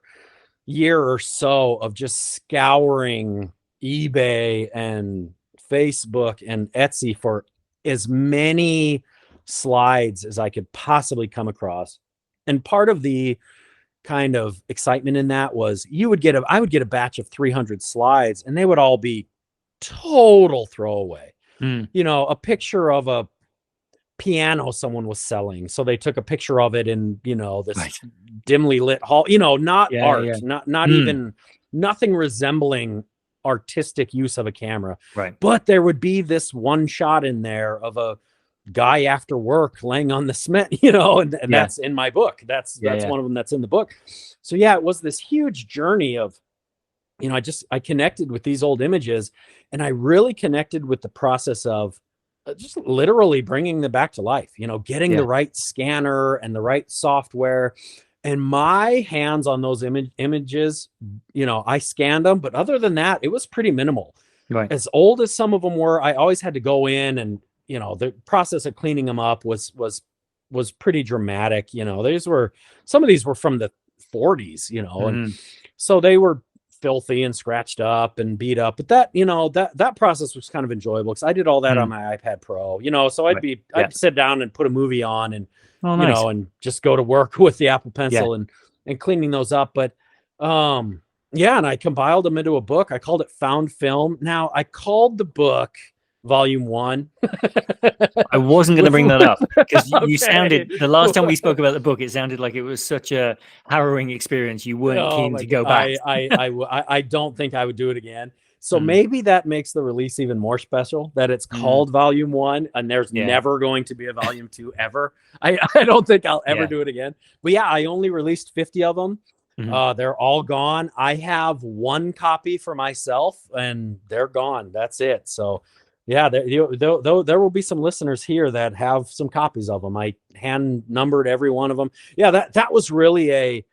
[SPEAKER 2] or so of just scouring eBay and Facebook and Etsy for as many slides as I could possibly come across. And part of the kind of excitement in that was I would get a batch of 300 slides, and they would all be total throwaway. A picture of a piano someone was selling, so they took a picture of it in this dimly lit hall, not art, not even nothing resembling artistic use of a camera, but there would be this one shot in there of a guy after work laying on the cement, and that's in my book. That's one of them that's in the book. So it was this huge journey of, I connected with these old images, and I really connected with the process of just literally bringing them back to life, getting the right scanner and the right software. And my hands on those images, I scanned them, but other than that, it was pretty minimal. As old as some of them were, I always had to go in and, the process of cleaning them up was pretty dramatic. Some of these were from the 40s, and so they were filthy and scratched up and beat up, but that process was kind of enjoyable because I did all that on my iPad Pro, so I'd sit down and put a movie on and and just go to work with the Apple Pencil and cleaning those up. But and I compiled them into a book. I called it Found Film. Now, I called the book Volume 1.
[SPEAKER 1] I wasn't going to bring that up because you sounded, the last time we spoke about the book, it sounded like it was such a harrowing experience. You weren't keen to go back.
[SPEAKER 2] I don't think I would do it again. So maybe that makes the release even more special, that it's called Volume 1, and there's never going to be a Volume 2 ever. I don't think I'll ever do it again. But I only released 50 of them. They're all gone. I have one copy for myself, and they're gone. That's it. So there will be some listeners here that have some copies of them. I hand numbered every one of them. That was really a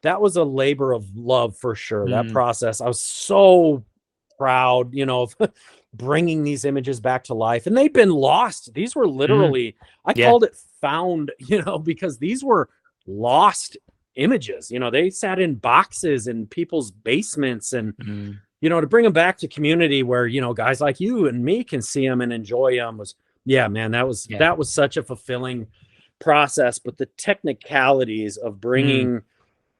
[SPEAKER 2] labor of love for sure. That process, I was so proud, of bringing these images back to life, and they'd been lost. These were literally, I called it found, because these were lost images. You know, they sat in boxes in people's basements, and you know, to bring them back to community where, you know, guys like you and me can see them and enjoy them was, man, that was such a fulfilling process. But the technicalities of bringing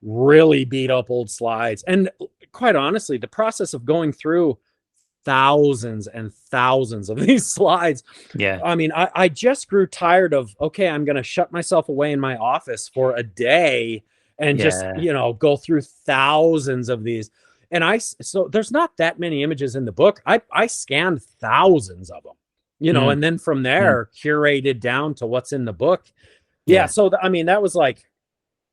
[SPEAKER 2] really beat up old slides, and quite honestly, the process of going through thousands and thousands of these slides. I mean, I just grew tired of, okay, I'm going to shut myself away in my office for a day and just, you know, go through thousands of these. And so there's not that many images in the book. I scanned thousands of them, you know, and then from there curated down to what's in the book. So I mean, that was like,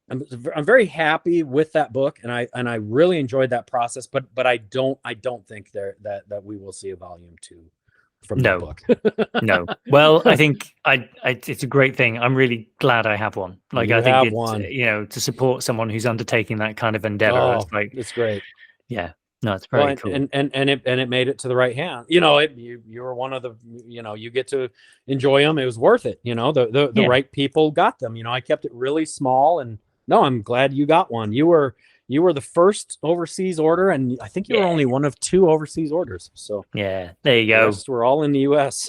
[SPEAKER 2] I'm very happy with that book, and I really enjoyed that process. But I don't think that we will see a volume 2 from the book.
[SPEAKER 1] No. Well, I think it's a great thing. I'm really glad I have one. Like, I think it's, you know, to support someone who's undertaking that kind of endeavor.
[SPEAKER 2] It's great.
[SPEAKER 1] Yeah. No, it's very cool.
[SPEAKER 2] And it made it to the right hand. You know, you were one of the, you know, you get to enjoy them. It was worth it. You know, the right people got them. You know, I kept it really small, and no, I'm glad you got one. You were the first overseas order, and I think you were only one of 2 overseas orders. So
[SPEAKER 1] there you go.
[SPEAKER 2] We're all in the U.S.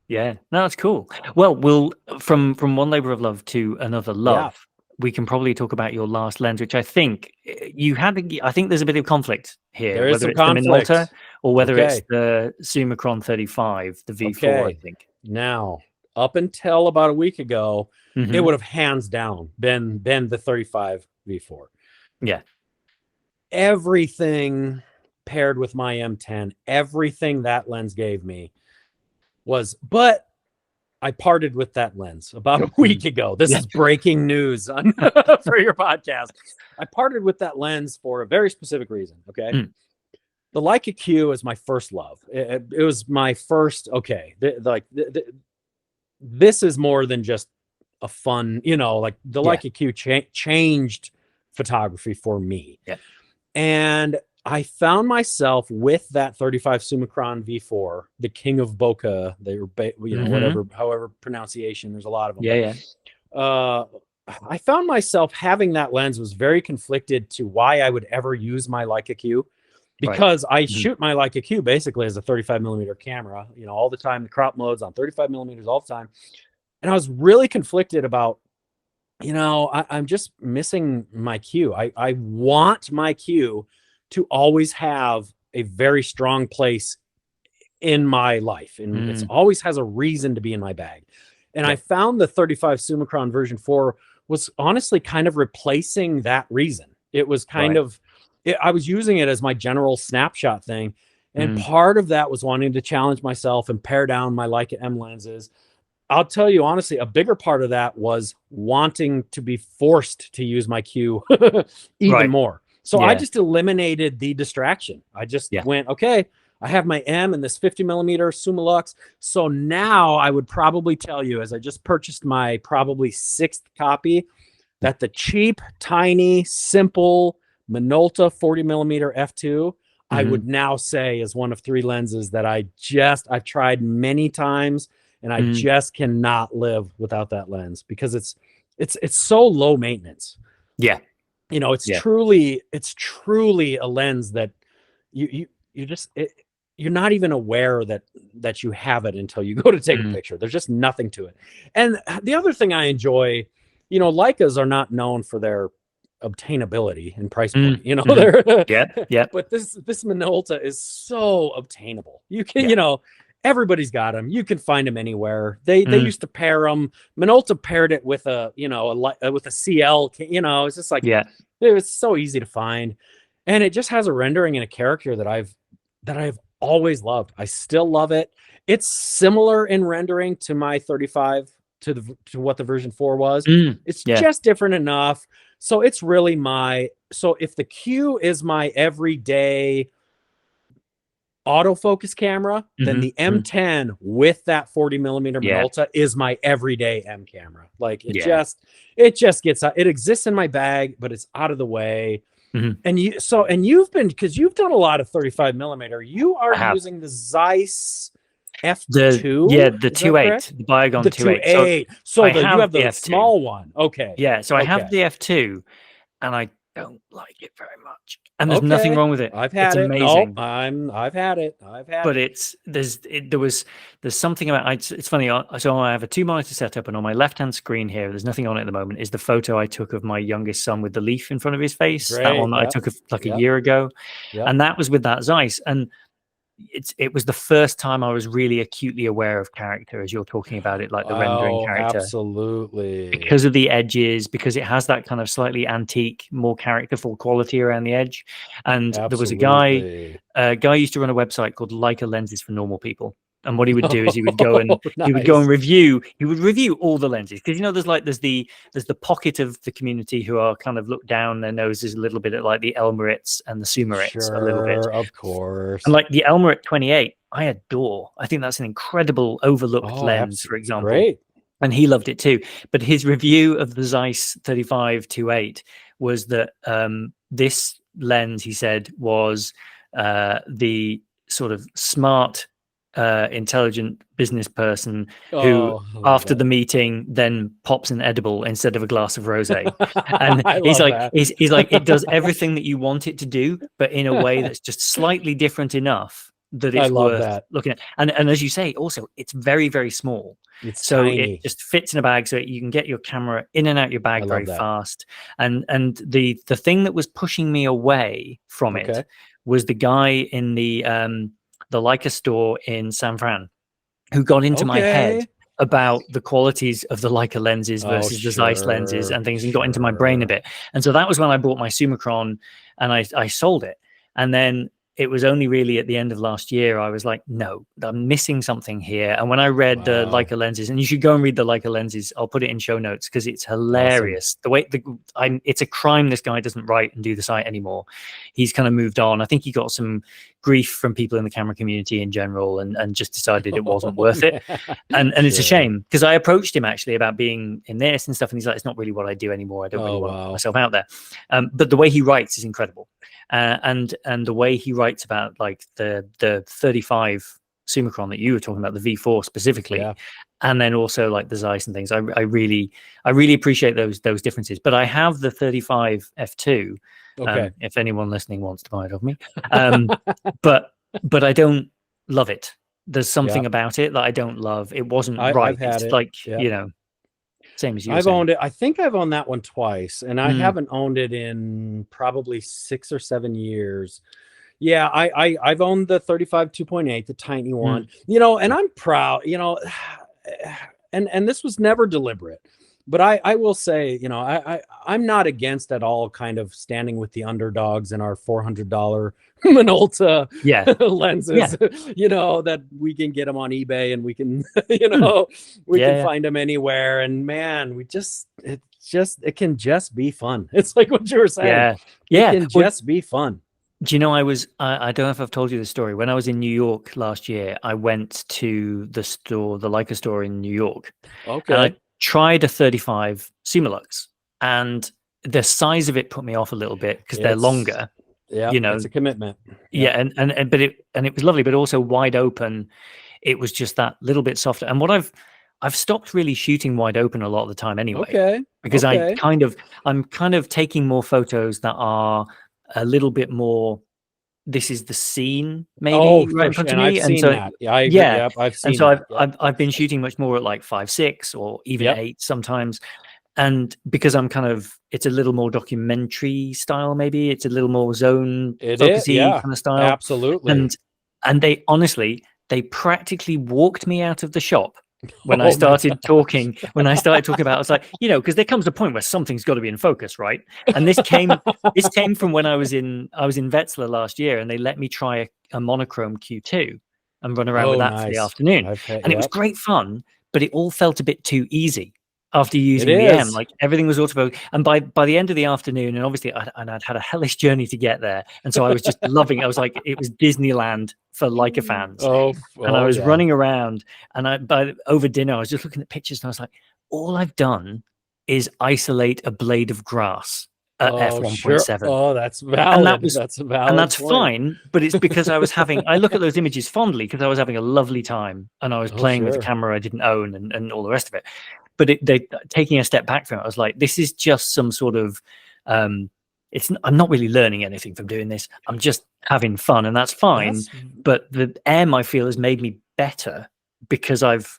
[SPEAKER 1] No, that's cool. Well, we'll from one labor of love to another love. We can probably talk about your last lens, which I think you had. I think there's a bit of conflict here,
[SPEAKER 2] there is
[SPEAKER 1] whether it's
[SPEAKER 2] conflict.
[SPEAKER 1] the Minolta or whether it's the Summicron 35, the V4. I think.
[SPEAKER 2] Now, up until about a week ago, it would have hands down been the 35 V4.
[SPEAKER 1] Yeah.
[SPEAKER 2] Everything paired with my M10, everything that lens gave me was, but I parted with that lens about a week ago. This is breaking news for your podcast. I parted with that lens for a very specific reason. Okay. The Leica Q is my first love. It was my first, this is more than just a fun, you know, like the Leica Q changed photography for me. And I found myself with that 35 Summicron V4, the king of bokeh. They were, you know, however pronunciation. There's a lot of them. I found myself having that lens was very conflicted to why I would ever use my Leica Q, because I shoot my Leica Q basically as a 35 millimeter camera, you know, all the time. The crop modes on 35 millimeters all the time. And I was really conflicted about, you know, I'm just missing my Q. I want my Q to always have a very strong place in my life. And it always has a reason to be in my bag. And I found the 35 Summicron version 4 was honestly kind of replacing that reason. It was kind of, I was using it as my general snapshot thing. And part of that was wanting to challenge myself and pare down my Leica M lenses. I'll tell you honestly, a bigger part of that was wanting to be forced to use my Q even more. So I just eliminated the distraction. I just went, okay, I have my M and this 50 millimeter Summilux. So now I would probably tell you, as I just purchased my probably 6th copy, that the cheap, tiny, simple Minolta 40 millimeter f2, I would now say is one of 3 lenses that I've tried many times, and I just cannot live without that lens because it's so low maintenance. You know, it's truly a lens that you're not even aware that you have it until you go to take a picture. There's just nothing to it. And the other thing I enjoy, you know, Leicas are not known for their obtainability and price point, you know, they're but this Minolta is so obtainable. You can, you know, everybody's got them. You can find them anywhere. They used to pair them. Minolta paired it with a, you know, with a CL, you know, it's just like, it was so easy to find. And it just has a rendering and a character that I've always loved. I still love it. It's similar in rendering to my 35 to what the version 4 was. It's just different enough. So it's really so if the Q is my everyday autofocus camera, then the M10 with that 40 millimeter Minolta is my everyday M camera. Like it just gets out. It exists in my bag, but it's out of the way. And you've done a lot of 35 millimeter. You are using the Zeiss F2,
[SPEAKER 1] the 2.8, the Biogon 2.8.
[SPEAKER 2] So you have the small one. Okay.
[SPEAKER 1] So I have the F2, and I don't like it very much. And there's nothing wrong with it.
[SPEAKER 2] I've had
[SPEAKER 1] it's
[SPEAKER 2] it.
[SPEAKER 1] amazing.
[SPEAKER 2] No, I've had it.
[SPEAKER 1] But there's something about it's funny. So I have a 2-monitor setup, and on my left-hand screen here, there's nothing on it at the moment. Is the photo I took of my youngest son with the leaf in front of his face?
[SPEAKER 2] Great,
[SPEAKER 1] that one that I took a year ago, and that was with that Zeiss. And it was the first time I was really acutely aware of character, as you're talking about it, like the rendering character.
[SPEAKER 2] Absolutely.
[SPEAKER 1] Because of the edges, because it has that kind of slightly antique, more characterful quality around the edge. And there was a guy used to run a website called Leica Lenses for Normal People. And what he would do is he would go and review all the lenses, because there's the pocket of the community who are kind of looked down their noses a little bit at like the Elmerits and the Sumerits a little bit,
[SPEAKER 2] of course.
[SPEAKER 1] And like the Elmerit 28, I adore. I think that's an incredible overlooked lens, for example.
[SPEAKER 2] Great.
[SPEAKER 1] And he loved it too. But his review of the Zeiss 35-28 was that this lens, he said, was the sort of smart, intelligent business person who after the meeting then pops an edible instead of a glass of rosé. And he's like it does everything that you want it to do, but in a way that's just slightly different enough that it's worth looking at. And as you say, also it's very, very small.
[SPEAKER 2] It's
[SPEAKER 1] so
[SPEAKER 2] tiny.
[SPEAKER 1] It just fits in a bag, so you can get your camera in and out your bag very fast. And the thing that was pushing me away from it was the guy in the Leica store in San Fran, who got into my head about the qualities of the Leica lenses versus the Zeiss lenses and things, and got into my brain a bit. And so that was when I bought my Summicron, and I sold it. And then it was only really at the end of last year I was like, no, I'm missing something here. And when I read the Leica lenses, and you should go and read the Leica lenses, I'll put it in show notes because it's hilarious. Awesome. It's a crime this guy doesn't write and do the site anymore. He's kind of moved on. I think he got some grief from people in the camera community in general, and just decided it wasn't worth it. And it's a shame, because I approached him actually about being in this and stuff, and he's like, it's not really what I do anymore. I don't really want to put myself out there. But the way he writes is incredible. And the way he writes about like the 35 Summicron that you were talking about, the V4 specifically, and then also like the Zeiss and things, I really appreciate those differences. But I have the 35 f2. If anyone listening wants to buy it of me, but I don't love it. There's something about it that I don't love. It wasn't right. It's like same as you.
[SPEAKER 2] I've owned it. I think I've owned that one twice, and I haven't owned it in probably 6 or 7 years. Yeah, I've owned the 35 2.8, the tiny one, and I'm proud, and this was never deliberate. But I will say, I'm not against at all kind of standing with the underdogs in our $400 Minolta lenses, that we can get them on eBay, and we can, we can find them anywhere. And man, it can just be fun. It's like what you were saying. It can just be fun.
[SPEAKER 1] Do you know, I don't know if I've told you the story. When I was in New York last year, I went to the Leica store in New York.
[SPEAKER 2] Okay.
[SPEAKER 1] And I tried a 35 Summilux, and the size of it put me off a little bit because they're longer.
[SPEAKER 2] Yeah, it's a commitment.
[SPEAKER 1] Yeah, but it was lovely, but also wide open. It was just that little bit softer. And what I've stopped really shooting wide open a lot of the time anyway. Because I'm kind of taking more photos that are a little bit more, this is the scene, maybe, right in front of me.
[SPEAKER 2] I've seen that. Yeah, I agree. I've seen
[SPEAKER 1] that. So I've been shooting much more at like 5.6 or even 8 sometimes. And because I'm it's a little more documentary style, maybe it's a little more zone focusy kind of style.
[SPEAKER 2] Absolutely.
[SPEAKER 1] And they practically walked me out of the shop when I started talking. When I started talking about, I was like, because there comes a point where something's got to be in focus, right? And this came from when I was in Wetzlar last year, and they let me try a monochrome Q2 and run around with that for the afternoon. And it was great fun, but it all felt a bit too easy after using the M. Like everything was autofocus. And by the end of the afternoon, and obviously I'd had a hellish journey to get there, and so I was just loving it. I was like, it was Disneyland for Leica fans. And I was running around, and over dinner I was just looking at pictures, and I was like, all I've done is isolate a blade of grass at f1.7.
[SPEAKER 2] Oh, that's valid. That's a valid,
[SPEAKER 1] and that's
[SPEAKER 2] point.
[SPEAKER 1] fine. But it's because I look at those images fondly because I was having a lovely time, and I was playing with a camera I didn't own, and all the rest of it. But taking a step back from it, I was like, this is just some sort of I'm not really learning anything from doing this. I'm just having fun, and that's fine. But the M, I feel, has made me better because I've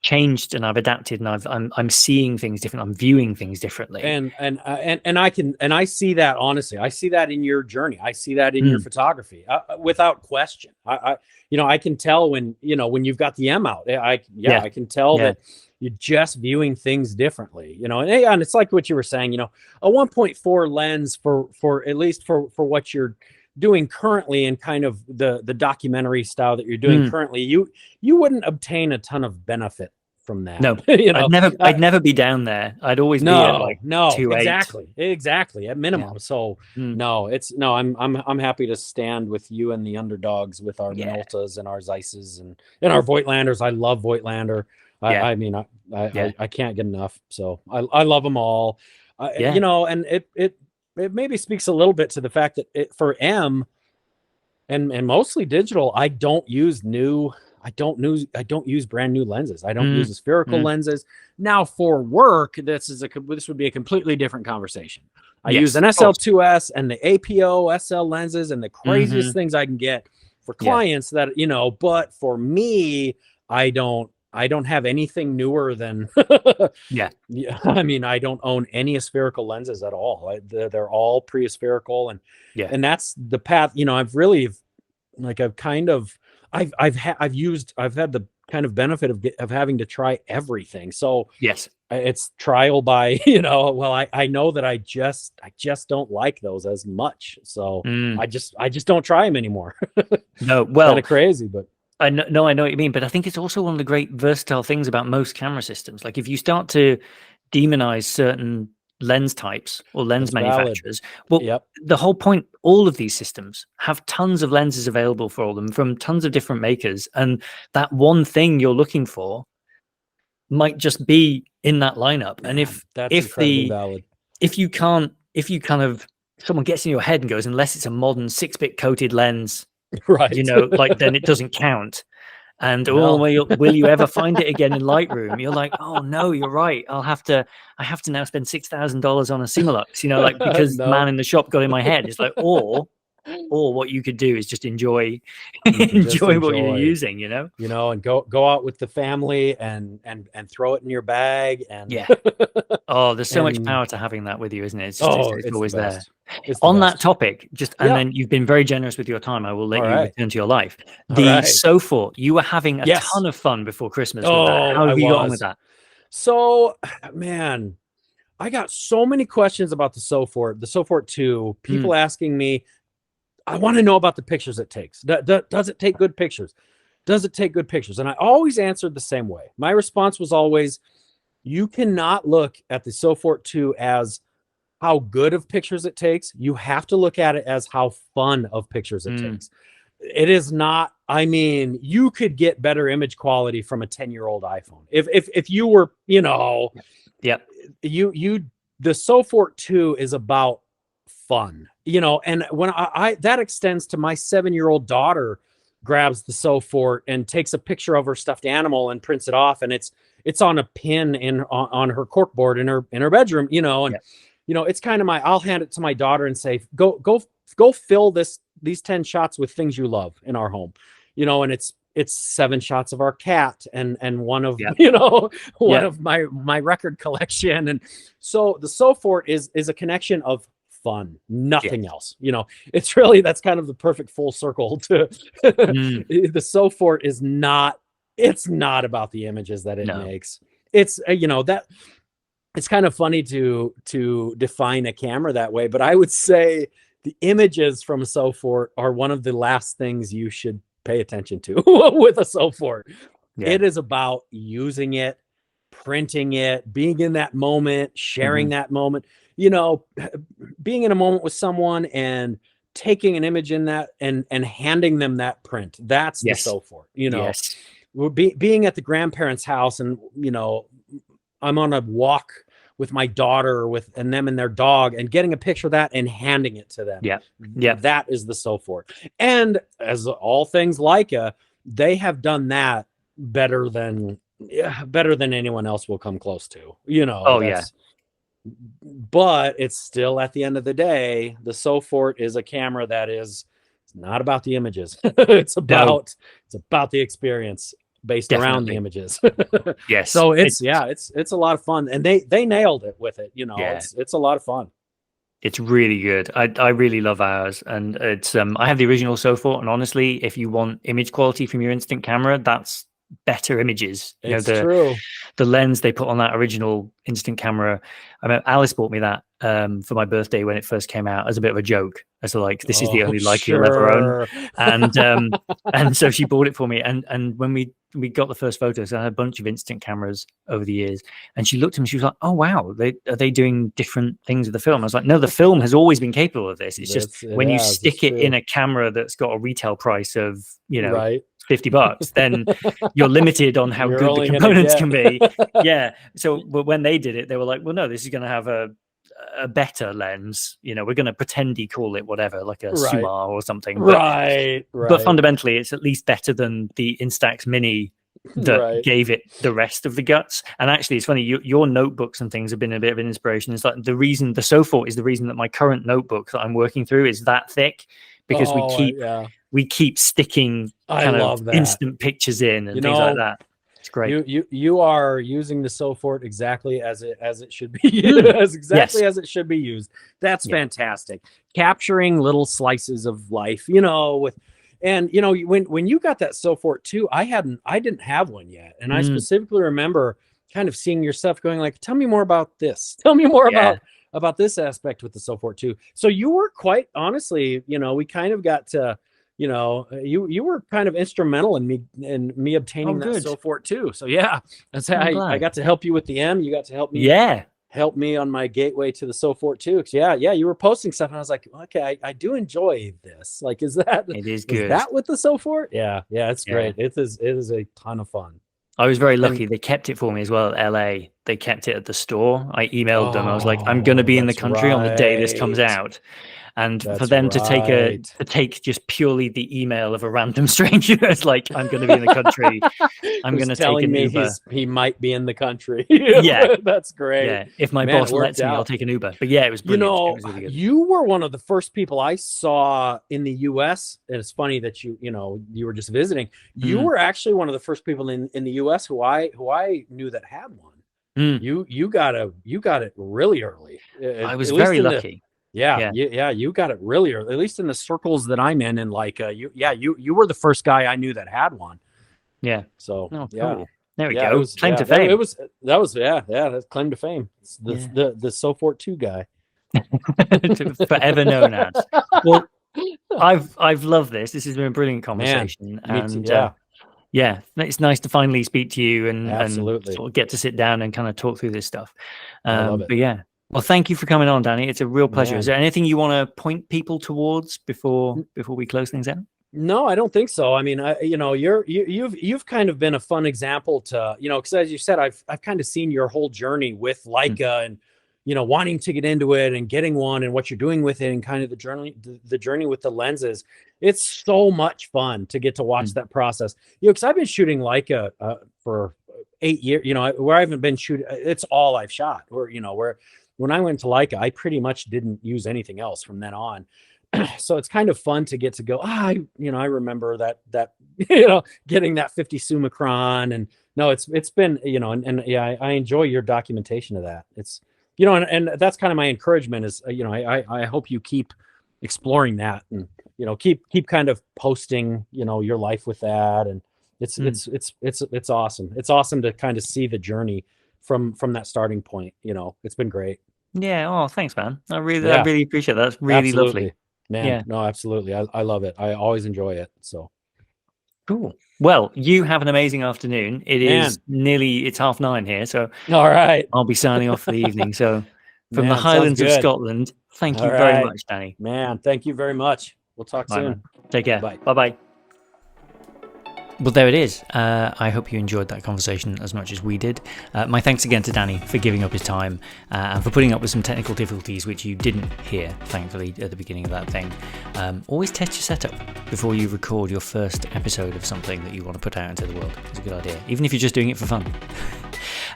[SPEAKER 1] changed and I've adapted, and I'm seeing things different. I'm viewing things differently.
[SPEAKER 2] And I see that, honestly. I see that in your journey. I see that in your photography, without question. I can tell when you've got the M out. I can tell that you're just viewing things differently. And it's like what you were saying. A 1.4 lens for at least for what you're doing currently, and kind of the documentary style that you're doing currently, you wouldn't obtain a ton of benefit from that.
[SPEAKER 1] No, I'd never be down there. I'd always be at like 2.8.
[SPEAKER 2] exactly at minimum. So I'm happy to stand with you and the underdogs with our Minoltas and our Zeisses and our Voigtlanders. I love Voigtlander. I can't get enough. So I love them all. And it maybe speaks a little bit to the fact that for M and mostly digital, I don't use brand new lenses. I don't use spherical lenses. Now for work, this would be a completely different conversation. I use an SL2S and the APO SL lenses and the craziest things I can get for clients that, but for me, I don't have anything newer than I mean, I don't own any aspherical lenses at all. They're all pre-aspherical, and that's the path. I've really I've had the kind of benefit of having to try everything. So it's trial by, I know that I just don't like those as much. So I just don't try them anymore.
[SPEAKER 1] No, well,
[SPEAKER 2] kind of crazy, but
[SPEAKER 1] I know what you mean, but I think it's also one of the great versatile things about most camera systems. Like if you start to demonize certain lens types or lens manufacturers, the whole point, all of these systems have tons of lenses available for them from tons of different makers, and that one thing you're looking for might just be in that lineup. And if someone gets in your head and goes, unless it's a modern 6-bit coated lens,
[SPEAKER 2] right,
[SPEAKER 1] like then it doesn't count. And will you ever find it again in Lightroom? You're like, oh no, you're right. I have to now spend $6,000 on a Similux, because the man in the shop got in my head. It's like, or what you could do is just enjoy what you're using,
[SPEAKER 2] and go out with the family and throw it in your bag. And
[SPEAKER 1] there's so much power to having that with you, isn't it? It's always there. On that topic, and then you've been very generous with your time. I will let you return to your life. The Sofort, you were having a ton of fun before Christmas with that. How have you got on with that?
[SPEAKER 2] So, man, I got so many questions about the Sofort 2. People asking me, I want to know about the pictures it takes. Does it take good pictures? Does it take good pictures? And I always answered the same way. My response was always, you cannot look at the Sofort 2 as how good of pictures it takes. You have to look at it as how fun of pictures it takes. It is not, you could get better image quality from a 10-year-old iPhone. If you were, the Sofort 2 is about fun, and when I that extends to my 7-year-old daughter grabs the Sofort and takes a picture of her stuffed animal and prints it off, and it's on a pin on her corkboard in her bedroom, it's kind of I'll hand it to my daughter and say, go fill these 10 shots with things you love in our home, and it's 7 shots of our cat and one of one of my record collection. And so the Sofort is a connection of fun, nothing else. It's really, that's kind of the perfect full circle to the Sofort is not, it's not about the images that it makes. It's that it's kind of funny to define a camera that way, but I would say the images from a Sofort are one of the last things you should pay attention to with a Sofort. It is about using it, printing it, being in that moment, sharing that moment, being in a moment with someone and taking an image in that and handing them that print. That's the Sofort, being at the grandparents' house and, I'm on a walk with my daughter and them and their dog and getting a picture of that and handing it to them. That is the Sofort. And as all things Leica, they have done that better than anyone else will come close to, but it's still, at the end of the day, the Sofort is a camera that is not about the images. it's about the experience based around the images.
[SPEAKER 1] Yes.
[SPEAKER 2] So it's a lot of fun, and they nailed it with it. It's a lot of fun.
[SPEAKER 1] It's really good. I really love ours, and it's I have the original Sofort, and honestly, if you want image quality from your instant camera, that's better images.
[SPEAKER 2] It's true.
[SPEAKER 1] The lens they put on that original instant camera. I mean, Alice bought me that for my birthday when it first came out as a bit of a joke, as like, this is the only Leica you'll ever own, and so she bought it for me. And when we got the first photos, I had a bunch of instant cameras over the years, and she looked at me, she was like, "Oh wow, are they doing different things with the film?" I was like, "No, the film has always been capable of this. It's just when you stick it in a camera that's got a retail price of $50, then you're limited on how good the components can be." So when they did it, they were like, "Well, no, this is going to have a better lens. We're going to pretend you call it whatever, like a Sumar or something." But fundamentally, it's at least better than the Instax Mini that gave it the rest of the guts. And actually, it's funny, your notebooks and things have been a bit of an inspiration. It's like the Sofort is the reason that my current notebook that I'm working through is that thick, because we keep sticking kind of instant pictures in and things like that. It's great.
[SPEAKER 2] You are using the Sofort exactly as it should be used, as it should be used. That's fantastic. Capturing little slices of life, when you got that Sofort too, I didn't have one yet, and I specifically remember kind of seeing your stuff, going like, "Tell me more about this. Tell me more about this aspect with the Sofort too." So you were quite honestly, we kind of got to. You were kind of instrumental in me obtaining that Sofort too. So I got to help you with the M. You got to help me on my gateway to the Sofort too. You were posting stuff, and I was like, okay, I do enjoy this. Like, it is good. Is that with the Sofort? Yeah, it's great. It is a ton of fun.
[SPEAKER 1] I was very lucky. They kept it for me as well at LA. They kept it at the store. I emailed them. I was like, "I'm going to be in the country on the day this comes out." And for them to take just purely the email of a random stranger as like, "I'm going to be in the country. I'm going to take an Uber."
[SPEAKER 2] He might be in the country. That's great.
[SPEAKER 1] Yeah, if my boss lets me, I'll take an Uber. But it was brilliant. It was really good.
[SPEAKER 2] You were one of the first people I saw in the U.S. And it's funny that you were just visiting. You were actually one of the first people in the U.S. who I knew that had one. You got it really early.
[SPEAKER 1] I was very lucky.
[SPEAKER 2] You got it really early, at least in the circles that I'm in. And like, you were the first guy I knew that had one.
[SPEAKER 1] Yeah.
[SPEAKER 2] So,
[SPEAKER 1] cool. There we go. Claim to fame.
[SPEAKER 2] That's claim to fame. It's the Sofort 2 guy.
[SPEAKER 1] Forever known as. Well, I've loved this. This has been a brilliant conversation. It's nice to finally speak to you and sort of get to sit down and kind of talk through this stuff.
[SPEAKER 2] I love it.
[SPEAKER 1] But well, thank you for coming on, Danny. It's a real pleasure. Is there anything you want to point people towards before we close things out?
[SPEAKER 2] No, I don't think so. I mean, you've kind of been a fun example to, because as you said, I've kind of seen your whole journey with Leica and, wanting to get into it and getting one and what you're doing with it and kind of the journey with the lenses. It's so much fun to get to watch that process. Because I've been shooting Leica for 8 years, where I haven't been shooting. It's all I've shot. Where when I went to Leica, I pretty much didn't use anything else from then on. So it's kind of fun to get to go, I remember that getting that 50 Summicron, and no, it's been, I enjoy your documentation of that. It's, and that's kind of my encouragement is, I hope you keep exploring that and, keep kind of posting, your life with that. And it's awesome. It's awesome to kind of see the journey from that starting point. It's been great.
[SPEAKER 1] Yeah. Oh, thanks, man. I really appreciate that. That's really lovely.
[SPEAKER 2] Man, yeah. No, absolutely. I love it. I always enjoy it. So
[SPEAKER 1] cool. Well, you have an amazing afternoon. It's 9:30 here. So
[SPEAKER 2] all right.
[SPEAKER 1] I'll be signing off for the evening. So from the Highlands of Scotland, thank you very much, Danny.
[SPEAKER 2] Man, thank you very much. We'll talk soon.
[SPEAKER 1] Man. Take care.
[SPEAKER 2] Bye.
[SPEAKER 1] Bye-bye. Well, there it is. I hope you enjoyed that conversation as much as we did. My thanks again to Danny for giving up his time and for putting up with some technical difficulties which you didn't hear, thankfully, at the beginning of that thing. Always test your setup before you record your first episode of something that you want to put out into the world. It's a good idea, even if you're just doing it for fun.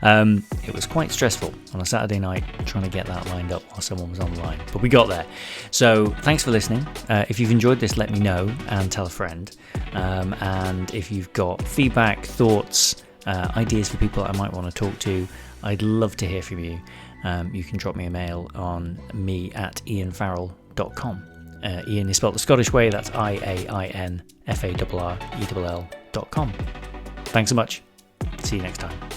[SPEAKER 1] It was quite stressful on a Saturday night trying to get that lined up while someone was on the line, but we got there. So thanks for listening. If you've enjoyed this, let me know and tell a friend. And if you've got feedback, thoughts, ideas for people I might want to talk to, I'd love to hear from you. You can drop me a mail on me@ianfarrell.com. Ian is spelled the Scottish way, that's IAINFARRELL.com. Thanks so much. See you next time.